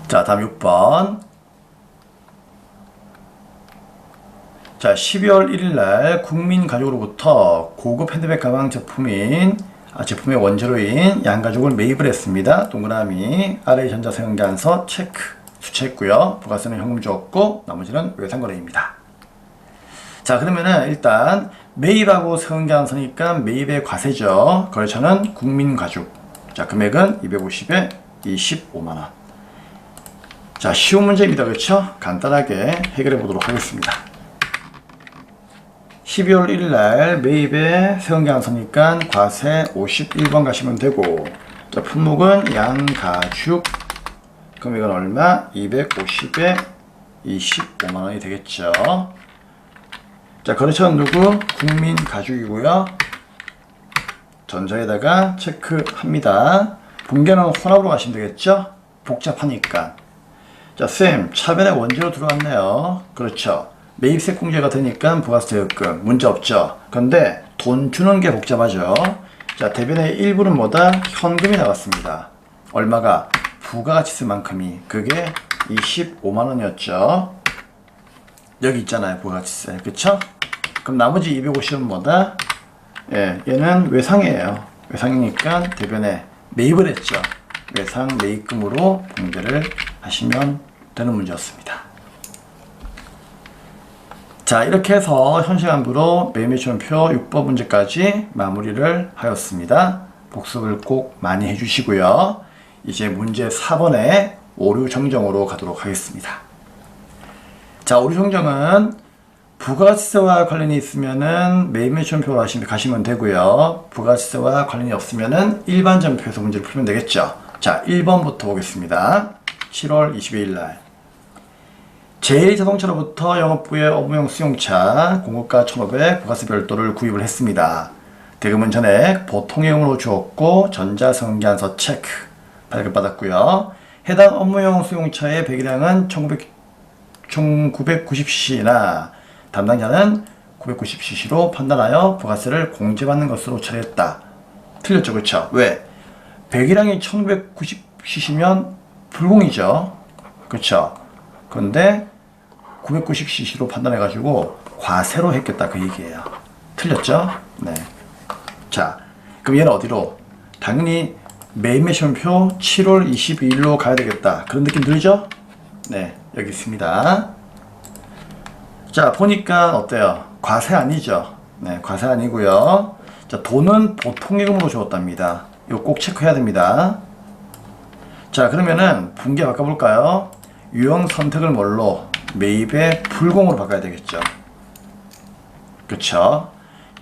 자, 다음 6번. 자, 12월 1일날 국민가족으로부터 고급 핸드백 가방 제품의 원재료인 양가죽을 매입을 했습니다. 동그라미 아래 전자세금계안서 체크 수취했고요. 부가세는 현금 주었고 나머지는 외상거래입니다. 자, 그러면은 일단 매입하고 세금계안서니까 매입의 과세죠. 거래처는 국민가죽. 자, 금액은 250에 25만원. 자, 쉬운 문제입니다. 그렇죠? 간단하게 해결해 보도록 하겠습니다. 12월 1일날 매입에 세금계안서니까 과세 51번 가시면 되고, 자, 품목은 양가죽, 금액은 얼마? 250에 25만원이 되겠죠. 자, 거래처는 누구? 국민가죽이고요. 전자에다가 체크합니다. 분계는 혼합으로 가시면 되겠죠. 복잡하니까. 자, 쌤, 차변에 원재료 들어왔네요. 그렇죠. 매입세 공제가 되니까 부가세 대금 문제 없죠. 그런데 돈 주는 게 복잡하죠. 자, 대변의 일부는 뭐다? 현금이 나갔습니다. 얼마가? 부가가치세만큼이. 그게 25만원이었죠. 여기 있잖아요, 부가가치세. 그쵸? 그럼 나머지 250은 뭐다? 예, 얘는 외상이에요. 외상이니까 대변에 매입을 했죠. 외상 매입금으로 분배를 하시면 되는 문제였습니다. 자, 이렇게 해서 현시간부로 매매시험표 6번 문제까지 마무리를 하였습니다. 복습을 꼭 많이 해주시고요. 이제 문제 4번에 오류 정정으로 가도록 하겠습니다. 자, 오류 정정은 부가세와 관련이 있으면은 매매시험표로 가시면 되고요. 부가세와 관련이 없으면은 일반점표에서 문제를 풀면 되겠죠. 자, 1번부터 보겠습니다. 7월 22일 날 제1자동차로부터 영업부의 업무용 수용차 공급가 1,500 부가세 별도를 구입을 했습니다. 대금은 전액 보통형으로 주었고 전자성기한서 체크 발급받았고요. 해당 업무용 수용차의 배기량은 1990cc나 담당자는 990cc로 판단하여 부가세를 공제받는 것으로 처리했다. 틀렸죠, 그쵸? 왜? 배기량이 1990cc면 불공이죠, 그쵸? 그런데 990cc로 판단해가지고 과세로 했겠다, 그 얘기예요. 틀렸죠? 네. 자, 그럼 얘는 어디로? 당연히 매매시험표 7월 22일로 가야 되겠다. 그런 느낌 들죠? 네, 여기 있습니다. 자, 보니까 어때요? 과세 아니죠? 네, 과세 아니고요. 자, 돈은 보통예금으로 주었답니다. 이거 꼭 체크해야 됩니다. 자, 그러면은 분계 바꿔볼까요? 유형 선택을 뭘로? 매입의 불공으로 바꿔야 되겠죠. 그쵸?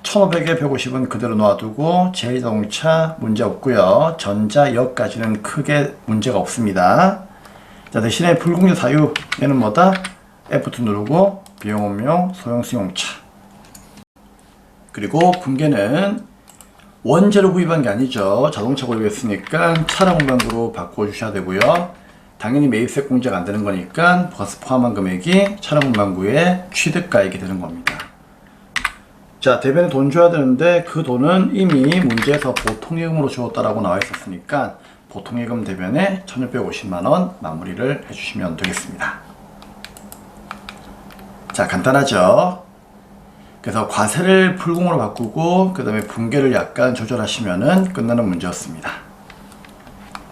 1500에 150은 그대로 놔두고 제1자동차 문제 없고요. 전자역까지는 크게 문제가 없습니다. 자, 대신에 불공유 사유 얘는 뭐다? F2 누르고 비용업용 소형 수용차. 그리고 분계는 원재료 구입한 게 아니죠. 자동차 구입했으니까 차량 공간으로 바꿔주셔야 되고요. 당연히 매입세 공제가 안 되는 거니까 부가세 포함한 금액이 차량 공간구의 취득가액이 되는 겁니다. 자, 대변에 돈 줘야 되는데 그 돈은 이미 문제에서 보통예금으로 주었다라고 나와 있었으니까 보통예금 대변에 1650만원 마무리를 해주시면 되겠습니다. 자, 간단하죠? 그래서 과세를 불공으로 바꾸고 그 다음에 분계를 약간 조절하시면은 끝나는 문제였습니다.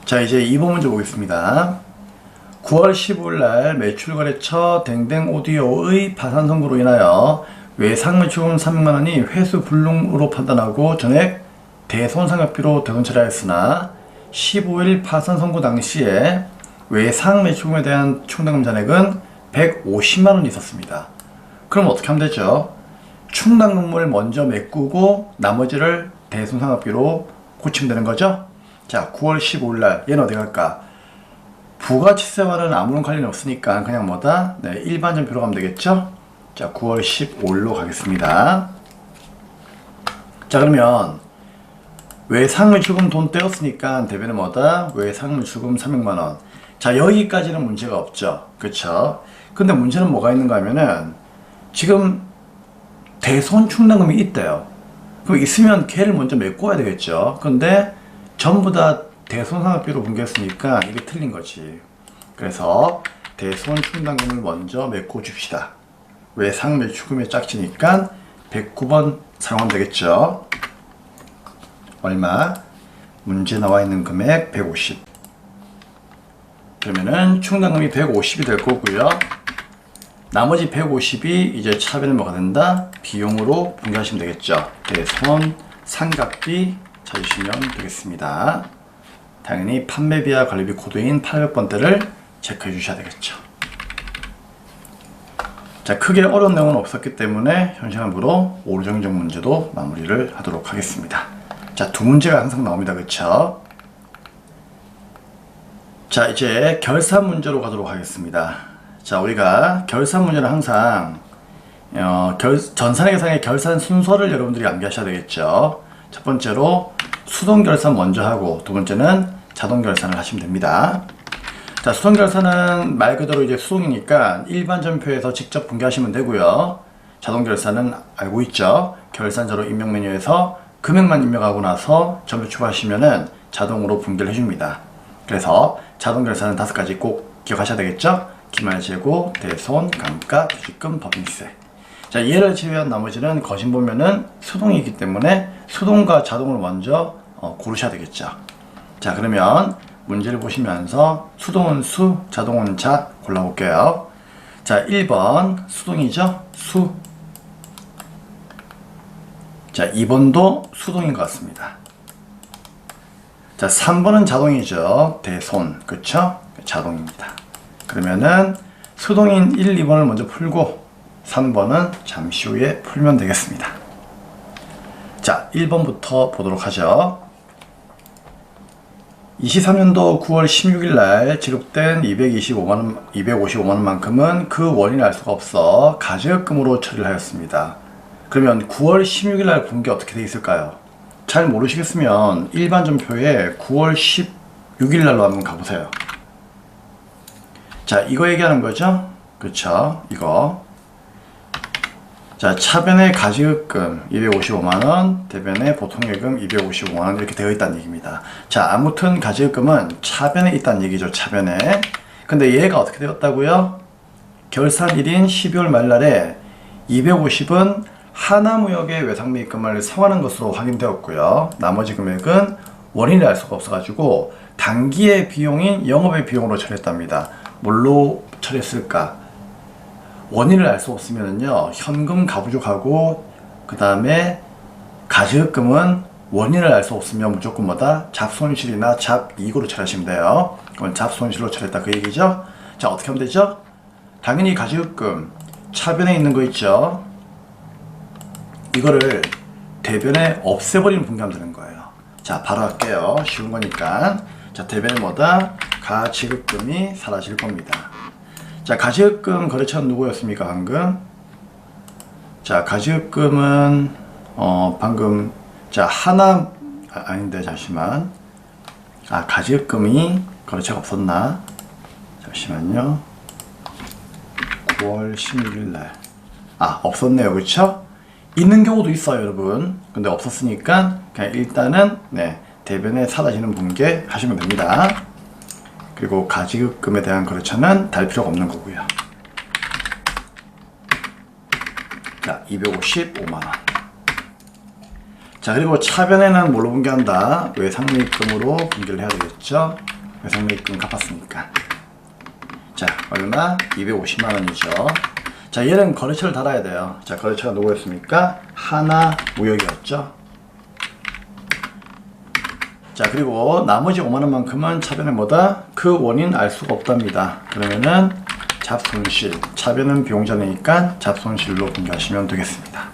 자, 이제 2번 문제 보겠습니다. 9월 15일 날 매출거래처 댕댕 오디오의 파산 선고로 인하여 외상매출금 300만원이 회수 불능으로 판단하고 전액 대손상각비로 대손 처리하였으나 15일 파산 선고 당시에 외상매출금에 대한 충당금 잔액은 150만원이 있었습니다. 그럼 어떻게 하면 되죠? 충당금을 먼저 메꾸고 나머지를 대손상각비로 고치면 되는 거죠? 자, 9월 15일 날 얘는 어디 갈까? 부가치세와는 아무런 관련이 없으니까 그냥 뭐다? 네, 일반점표로 가면 되겠죠? 자, 9월 15일로 가겠습니다. 자, 그러면 외상매출금 돈 떼었으니까 대변은 뭐다? 외상매출금 300만원. 자, 여기까지는 문제가 없죠. 그쵸? 근데 문제는 뭐가 있는가 하면은 지금 대손 충당금이 있대요. 그럼 있으면 걔를 먼저 메꿔야 되겠죠. 근데 전부 다 대손상각비로 분개했으니까 이게 틀린 거지. 그래서 대손 충당금을 먼저 메꿔 줍시다. 외상매출금의 짝지니까 109번 사용하면 되겠죠. 얼마? 문제 나와 있는 금액 150. 그러면은 충당금이 150이 될 거고요. 나머지 150이 이제 차변은 뭐가 된다? 비용으로 분개하시면 되겠죠. 대손 상각비 찾으시면 되겠습니다. 당연히 판매비와 관리비 코드인 800번대를 체크해 주셔야 되겠죠. 자, 크게 어려운 내용은 없었기 때문에 현시간부로 오류 정정 문제도 마무리를 하도록 하겠습니다. 자, 두 문제가 항상 나옵니다. 그쵸? 자, 이제 결산 문제로 가도록 하겠습니다. 자, 우리가 결산 문제는 항상 전산회계상의 결산 순서를 여러분들이 암기하셔야 되겠죠. 첫 번째로 수동 결산 먼저 하고 두 번째는 자동 결산을 하시면 됩니다. 자, 수동 결산은 말 그대로 이제 수동이니까 일반 점표에서 직접 분개하시면 되고요. 자동 결산은 알고 있죠. 결산자로 입력 메뉴에서 금액만 입력하고 나서 점표 추가하시면은 자동으로 분개를 해줍니다. 그래서 자동 결산은 5가지 꼭 기억하셔야 되겠죠. 기말재고, 대손, 감가, 퇴직금, 법인세. 자, 얘를 제외한 나머지는 거신 보면은 수동이기 때문에 수동과 자동을 먼저 고르셔야 되겠죠. 자, 그러면 문제를 보시면서 수동은 수, 자동은 자 골라볼게요. 자, 1번 수동이죠? 수. 자, 2번도 수동인 것 같습니다. 자, 3번은 자동이죠. 대손. 그쵸? 자동입니다. 그러면은 수동인 1, 2번을 먼저 풀고 3번은 잠시 후에 풀면 되겠습니다. 자, 1번부터 보도록 하죠. 23년도 9월 16일 날 지급된 255만원만큼은 그 원인을 알 수가 없어 가제금으로 처리를 하였습니다. 그러면 9월 16일 날 본 게 어떻게 되어 있을까요? 잘 모르시겠으면 일반전표에 9월 16일 날로 한번 가보세요. 자, 이거 얘기하는 거죠? 그쵸? 이거. 자, 차변의 가지급금 255만원, 대변의 보통예금 255만원 이렇게 되어 있다는 얘기입니다. 자, 아무튼 가지급금은 차변에 있다는 얘기죠. 차변에. 근데 얘가 어떻게 되었다고요? 결산일인 12월 말날에 250은 하나무역의 외상매입금을 성하는 것으로 확인되었고요. 나머지 금액은 원인을 알 수가 없어가지고 단기의 비용인 영업의 비용으로 처리했답니다. 뭘로 처리했을까? 원인을 알 수 없으면요, 현금 가부족하고 그 다음에 가지급금은 원인을 알 수 없으면 무조건 뭐다? 잡손실이나 잡이익으로 처리하시면 돼요. 그건 잡손실로 처리했다 그 얘기죠. 자, 어떻게 하면 되죠? 당연히 가지급금 차변에 있는 거 있죠. 이거를 대변에 없애버리는 분개하면 되는 거예요. 자, 바로 할게요. 쉬운 거니까. 자, 대변에 뭐다? 가지급금이 사라질 겁니다. 자, 가지급금 거래처는 누구였습니까, 방금? 자, 가지급금은, 방금, 자, 아닌데, 잠시만. 아, 가지급금이 거래처가 없었나? 잠시만요. 9월 16일 날. 아, 없었네요. 그쵸? 있는 경우도 있어요, 여러분. 근데 없었으니까, 그냥 일단은, 네, 대변에 사라지는 분개 하시면 됩니다. 그리고 가지급금에 대한 거래처는 달 필요가 없는 거고요. 자, 255만원. 자, 그리고 차변에는 뭘로 분개한다? 외상매입금으로 분개를 해야 되겠죠? 외상매입금 갚았으니까. 자, 얼마? 250만원이죠. 자, 얘는 거래처를 달아야 돼요. 자, 거래처가 누구였습니까? 하나무역이었죠. 자, 그리고 나머지 5만원만큼은 차변에 뭐다? 그 원인 알 수가 없답니다. 그러면은 잡손실, 차변은 비용전이니까 잡손실로 분류하시면 되겠습니다.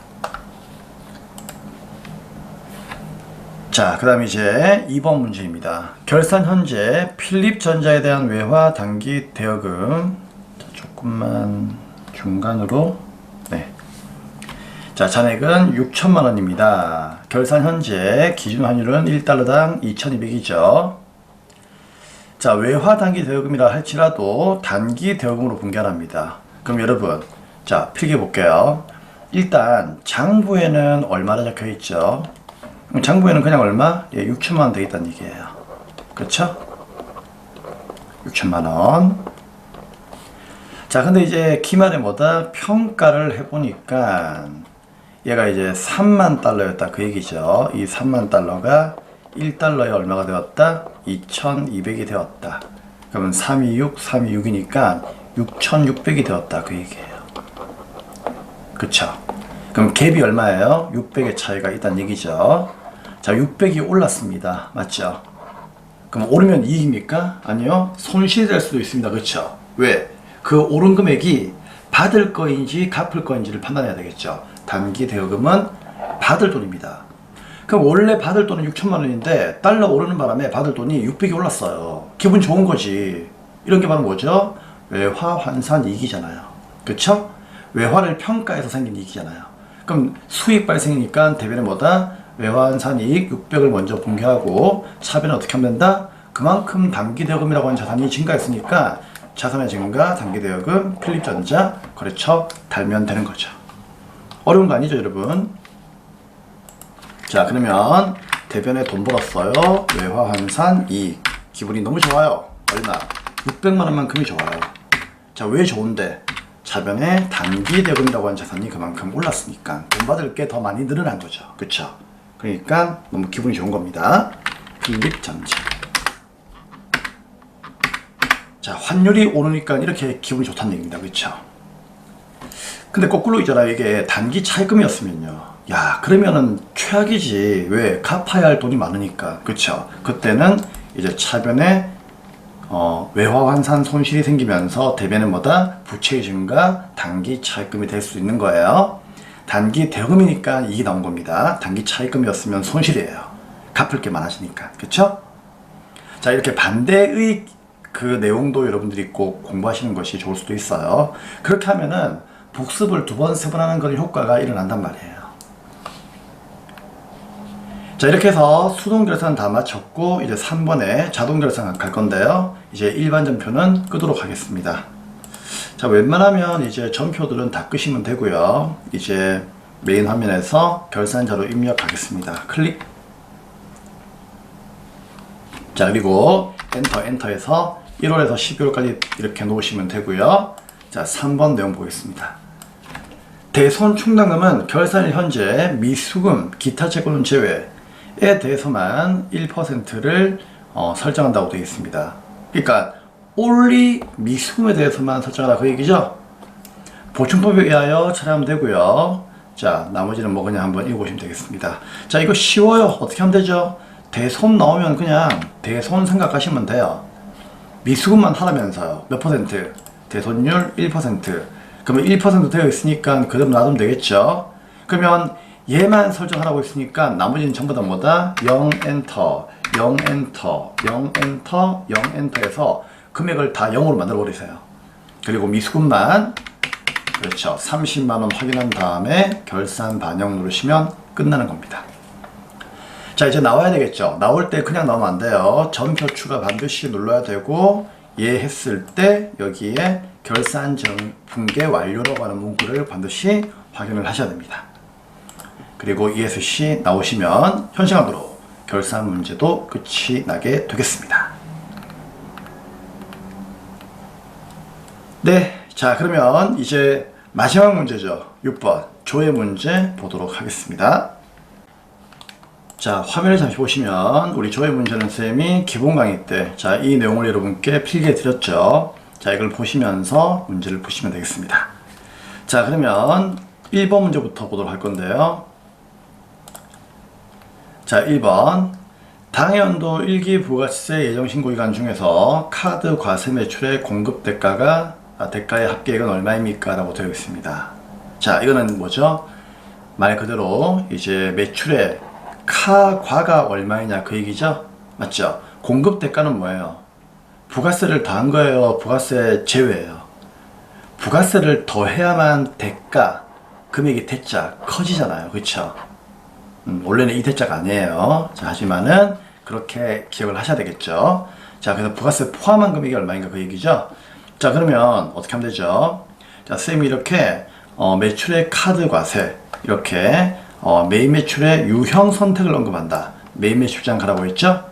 자, 그 다음 이제 2번 문제입니다. 결산 현재 필립전자에 대한 외화 단기 대여금. 자, 조금만 중간으로. 네. 자, 잔액은 6천만원입니다. 결산 현재 기준 환율은 1달러당 2200이죠. 자, 외화 단기 대여금이라 할지라도 단기 대여금으로 분개합니다. 그럼 여러분, 자, 필기 볼게요. 일단 장부에는 얼마나 적혀 있죠? 장부에는 그냥 얼마? 예, 6천만원 되어 있다는 얘기예요. 그렇죠? 6천만원. 자, 근데 이제 기말에 뭐다? 평가를 해보니까 얘가 이제 3만 달러였다 그 얘기죠. 이 3만 달러가 1달러에 얼마가 되었다? 2200이 되었다. 그러면 326이니까 6600이 되었다 그 얘기예요. 그쵸? 그럼 갭이 얼마예요? 600의 차이가 있다는 얘기죠. 자, 600이 올랐습니다. 맞죠? 그럼 오르면 이익입니까? 아니요. 손실이 될 수도 있습니다. 그쵸? 왜? 그 오른 금액이 받을 거인지 갚을 거인지를 판단해야 되겠죠. 단기 대여금은 받을 돈입니다. 그럼 원래 받을 돈은 6천만원인데 달러 오르는 바람에 받을 돈이 600이 올랐어요. 기분 좋은 거지. 이런 게 바로 뭐죠? 외화 환산 이익이잖아요. 그쵸? 외화를 평가해서 생긴 이익이잖아요. 그럼 수익 발생이니까 대변에 뭐다? 외화 환산 이익 600을 먼저 분개하고 차변은 어떻게 하면 된다? 그만큼 단기 대여금이라고 하는 자산이 증가했으니까 자산의 증가, 단기 대여금, 필립전자, 거래처 달면 되는 거죠. 어려운 거 아니죠, 여러분? 자, 그러면 대변에 돈 벌었어요. 외화 환산 이익. 기분이 너무 좋아요. 얼마? 600만원만큼이 좋아요. 자, 왜 좋은데? 차변에 단기 대여금이라고 하는 자산이 그만큼 올랐으니까 돈 받을 게 더 많이 늘어난 거죠. 그쵸? 그러니까 너무 기분이 좋은 겁니다. 필립전자. 자, 환율이 오르니까 이렇게 기분이 좋다는 얘기입니다. 그쵸? 근데 거꾸로 있잖아요. 이게 단기 차입금이었으면요. 야, 그러면은 최악이지. 왜? 갚아야 할 돈이 많으니까. 그쵸? 그때는 이제 차변에 외화 환산 손실이 생기면서 대변은 뭐다? 부채 증가, 단기 차입금이 될 수 있는 거예요. 단기 대금이니까 이익이 나온 겁니다. 단기 차입금이었으면 손실이에요. 갚을 게 많아지니까. 그쵸? 자, 이렇게 반대의 그 내용도 여러분들이 꼭 공부하시는 것이 좋을 수도 있어요. 그렇게 하면은 복습을 2번, 3번 하는 그런 효과가 일어난단 말이에요. 자, 이렇게 해서 수동결산 다 마쳤고 이제 3번에 자동결산 갈 건데요. 이제 일반 전표는 끄도록 하겠습니다. 자, 웬만하면 이제 전표들은 다 끄시면 되고요. 이제 메인 화면에서 결산자로 입력하겠습니다. 클릭. 자, 그리고 엔터에서 1월에서 12월까지 이렇게 놓으시면 되고요. 자, 3번 내용 보겠습니다. 대손 충당금은 결산일 현재 미수금, 기타 채권은 제외에 대해서만 1%를 설정한다고 되어 있습니다. 그러니까 only 미수금에 대해서만 설정하라 그 얘기죠. 보충법에 의하여 처리하면 되고요. 자, 나머지는 뭐 그냥 한번 읽어보시면 되겠습니다. 자, 이거 쉬워요. 어떻게 하면 되죠? 대손 나오면 그냥 대손 생각하시면 돼요. 미수금만 하라면서요. 몇 퍼센트? 대손율 1%. 그러면 1% 되어 있으니까 그대로 놔두면 되겠죠. 그러면 얘만 설정하라고 했으니까 나머지는 전부 다 뭐다? 0 엔터, 0 엔터, 0 엔터, 0 엔터에서 금액을 다 0으로 만들어 버리세요. 그리고 미수금만 그렇죠. 30만원 확인한 다음에 결산 반영 누르시면 끝나는 겁니다. 자, 이제 나와야 되겠죠. 나올 때 그냥 나오면 안 돼요. 전표 추가 반드시 눌러야 되고 얘 했을 때 여기에 결산 붕괴 완료라고 하는 문구를 반드시 확인을 하셔야 됩니다. 그리고 ESC 나오시면 현시간으로 결산 문제도 끝이 나게 되겠습니다. 네, 자, 그러면 이제 마지막 문제죠. 6번 조회 문제 보도록 하겠습니다. 자, 화면을 잠시 보시면 우리 조회 문제는 쌤이 기본 강의 때 자, 이 내용을 여러분께 필기해 드렸죠. 자, 이걸 보시면서 문제를 푸시면 되겠습니다. 자, 그러면 1번 문제부터 보도록 할 건데요. 자, 1번 당해연도 1기 부가세 예정신고 기간 중에서 카드 과세 매출의 공급 대가의 합계액은 얼마입니까? 라고 되어 있습니다. 자, 이거는 뭐죠? 말 그대로 이제 매출의 과가 얼마이냐 그 얘기죠? 맞죠? 공급 대가는 뭐예요? 부가세를 더한 거예요? 부가세 제외예요? 부가세를 더해야만 대가 금액이 대자 커지잖아요. 그쵸? 원래는 이 대자가 아니에요. 자, 하지만은 그렇게 기억을 하셔야 되겠죠? 자, 그래서 부가세 포함한 금액이 얼마인가 그 얘기죠? 자, 그러면 어떻게 하면 되죠? 자, 쌤이 이렇게 매출의 카드 과세 이렇게 메인 매출의 유형 선택을 언급한다. 메인 매출장 가라고 했죠?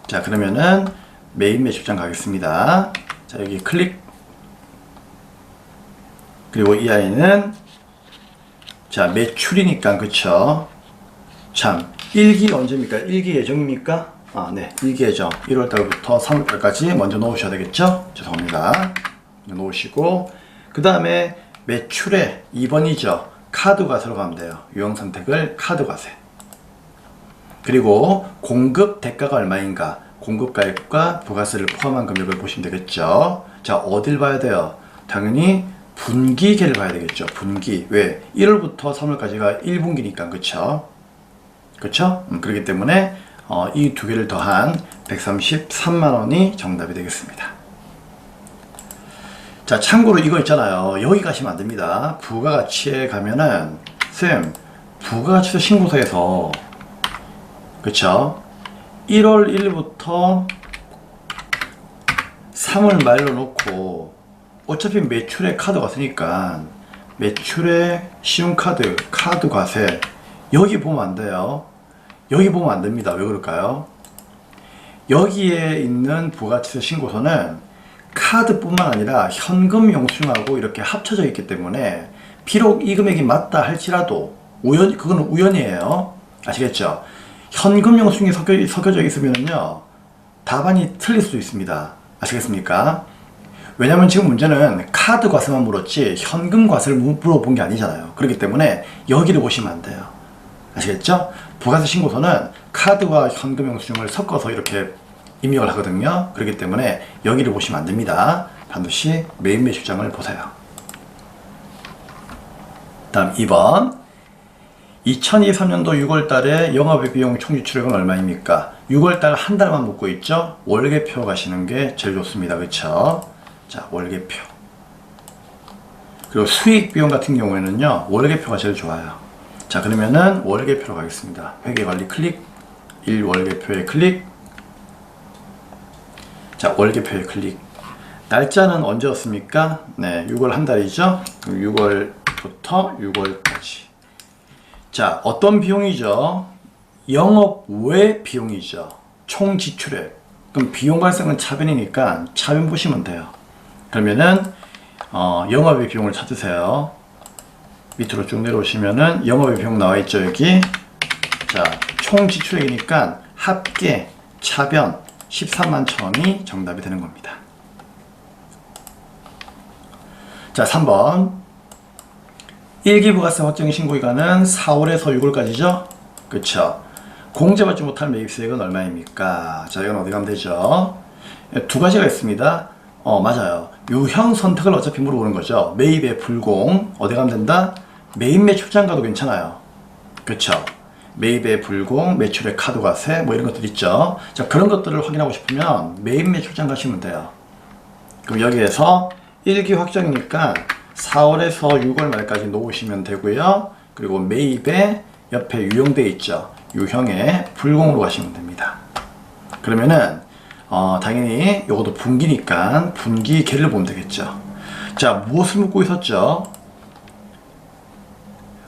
자, 그러면은 메인 매출장 가겠습니다. 자, 여기 클릭. 그리고 이 아이는 자, 매출이니까 그쵸? 참, 1기 언제입니까? 1기 예정입니까? 아, 네. 1기 예정. 1월달부터 3월달까지 먼저 놓으셔야 되겠죠? 죄송합니다. 놓으시고 그 다음에 매출의 2번이죠. 카드 과세로 가면 돼요. 유형 선택을 카드 과세. 그리고 공급 대가가 얼마인가? 공급가액과 부가세를 포함한 금액을 보시면 되겠죠. 자, 어딜 봐야 돼요? 당연히 분기계를 봐야 되겠죠. 분기. 왜? 1월부터 3월까지가 1분기니까. 그쵸? 그쵸? 그렇기 때문에 이 두 개를 더한 133만원이 정답이 되겠습니다. 자, 참고로 이거 있잖아요. 여기 가시면 안 됩니다. 부가가치에 가면은 쌤, 부가가치 신고서에서 그쵸? 1월 1일부터 3월 말로 놓고 어차피 매출의 카드 과세니까 매출의 신용카드, 카드 과세 여기 보면 안 돼요. 여기 보면 안 됩니다. 왜 그럴까요? 여기에 있는 부가가치 신고서는 카드뿐만 아니라 현금 영수증하고 이렇게 합쳐져 있기 때문에 비록 이 금액이 맞다 할지라도 그거는 우연이에요. 아시겠죠? 현금 영수증이 섞여져 있으면요 답안이 틀릴 수도 있습니다. 아시겠습니까? 왜냐면 지금 문제는 카드 과세만 물었지 현금 과세를 물어본 게 아니잖아요. 그렇기 때문에 여기를 보시면 안 돼요. 아시겠죠? 부가세 신고서는 카드와 현금 영수증을 섞어서 이렇게 입력을 하거든요. 그렇기 때문에 여기를 보시면 안 됩니다. 반드시 매입 매출장을 보세요. 다음 2번. 2023년도 6월달에 영업의 비용 총 지출액은 얼마입니까? 6월달 한 달만 묻고 있죠? 월계표 가시는 게 제일 좋습니다. 그쵸? 자, 월계표. 그리고 수익 비용 같은 경우에는요, 월계표가 제일 좋아요. 자, 그러면은 월계표로 가겠습니다. 회계관리 클릭, 1월계표에 클릭. 자, 월계표에 클릭. 날짜는 언제였습니까? 네, 6월 한 달이죠? 6월부터 6월까지. 자, 어떤 비용이죠? 영업 외 비용이죠. 총 지출액. 그럼 비용 발생은 차변이니까 차변 보시면 돼요. 그러면은 영업의 비용을 찾으세요. 밑으로 쭉 내려오시면은 영업의 비용 나와 있죠, 여기. 자, 총 지출액이니까 합계 차변 13만 1,000원이 정답이 되는 겁니다. 자, 3번. 1기 부가세 확정 신고기간은 4월에서 6월까지죠? 그쵸? 공제받지 못할 매입세액은 얼마입니까? 자, 이건 어디 가면 되죠? 두 가지가 있습니다. 맞아요. 유형 선택을 어차피 물어보는 거죠. 매입의 불공. 어디 가면 된다? 매입 매출장 가도 괜찮아요. 그쵸? 매입의 불공, 매출의 카드과세, 뭐 이런 것들 있죠. 자, 그런 것들을 확인하고 싶으면 매입 매출장 가시면 돼요. 그럼 여기에서 1기 확정이니까 4월에서 6월 말까지 놓으시면 되고요. 그리고 매입에 옆에 유형되어 있죠. 유형에 불공으로 가시면 됩니다. 그러면은 당연히 이것도 분기니까 분기 계를 보면 되겠죠. 자, 무엇을 묻고 있었죠?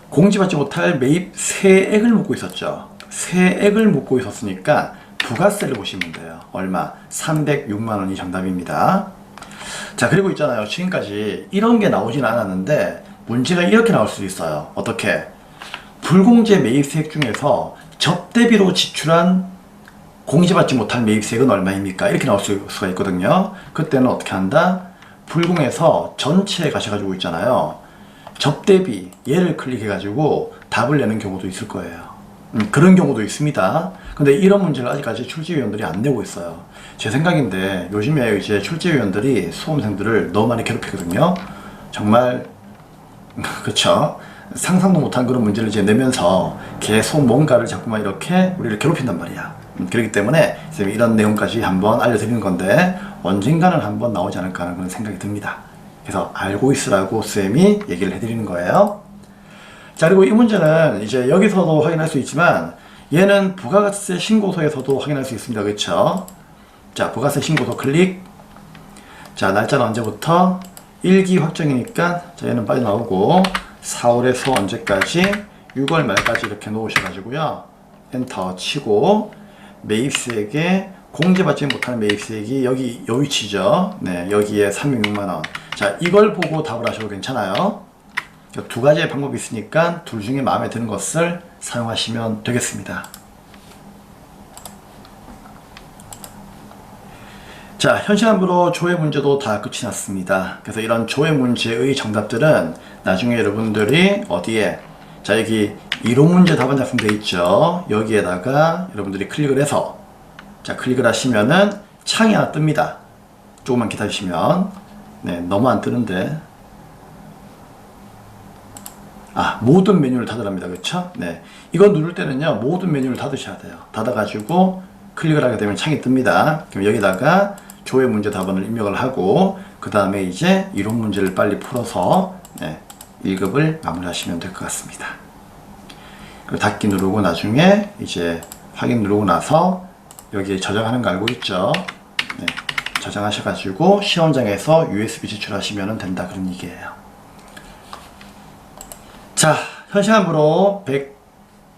공제받지 못할 매입 세액을 묻고 있었죠. 세액을 묻고 있었으니까 부가세를 보시면 돼요. 얼마? 306만 원이 정답입니다. 자, 그리고 있잖아요. 지금까지 이런 게 나오진 않았는데 문제가 이렇게 나올 수도 있어요. 어떻게? 불공제 매입세액 중에서 접대비로 지출한 공제받지 못할 매입세액은 얼마입니까? 이렇게 나올 수가 있거든요. 그때는 어떻게 한다? 불공에서 전체에 가셔가지고 있잖아요. 접대비 얘를 클릭해가지고 답을 내는 경우도 있을 거예요. 그런 경우도 있습니다. 근데 이런 문제를 아직까지 출제위원들이 안 내고 있어요. 제 생각인데 요즘에 이제 출제위원들이 수험생들을 너무 많이 괴롭히거든요. 정말 그쵸? 상상도 못한 그런 문제를 이제 내면서 계속 뭔가를 자꾸만 이렇게 우리를 괴롭힌단 말이야. 그렇기 때문에 이런 내용까지 한번 알려드리는 건데 언젠가는 한번 나오지 않을까 하는 그런 생각이 듭니다. 그래서 알고 있으라고 쌤이 얘기를 해드리는 거예요. 자, 그리고 이 문제는 이제 여기서도 확인할 수 있지만 얘는 부가세 신고서에서도 확인할 수 있습니다. 그쵸? 자, 부가세 신고서 클릭. 자, 날짜는 언제부터? 1기 확정이니까 자, 얘는 빠져나오고 4월에서 언제까지? 6월 말까지 이렇게 놓으셔가지고요. 엔터 치고 매입세액에 공제받지 못하는 매입세액이 여기 요 위치죠. 네, 여기에 306만원. 자, 이걸 보고 답을 하셔도 괜찮아요. 두 가지의 방법이 있으니까 둘 중에 마음에 드는 것을 사용하시면 되겠습니다. 자, 현시간부로 조회 문제도 다 끝이 났습니다. 그래서 이런 조회 문제의 정답들은 나중에 여러분들이 어디에, 자, 여기 이론 문제 답안 작성되어 있죠. 여기에다가 여러분들이 클릭을 해서, 자, 클릭을 하시면은 창이 하나 뜹니다. 조금만 기다리시면. 네, 너무 안 뜨는데. 모든 메뉴를 닫으랍니다. 그쵸? 네. 이거 누를 때는요, 모든 메뉴를 닫으셔야 돼요. 닫아가지고 클릭을 하게 되면 창이 뜹니다. 그럼 여기다가 조회 문제 답안을 입력을 하고, 그 다음에 이제 이론 문제를 빨리 풀어서, 네, 1급을 마무리하시면 될 것 같습니다. 그리고 닫기 누르고 나중에 이제 확인 누르고 나서 여기에 저장하는 거 알고 있죠? 네. 저장하셔가지고 시험장에서 USB 제출하시면 된다. 그런 얘기예요. 자, 현시간부로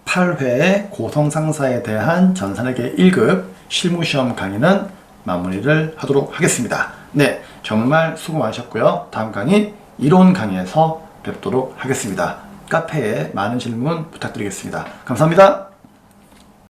108회 고성상사에 대한 전산회계 1급 실무시험 강의는 마무리를 하도록 하겠습니다. 네, 정말 수고 많으셨고요. 다음 강의 이론 강의에서 뵙도록 하겠습니다. 카페에 많은 질문 부탁드리겠습니다. 감사합니다.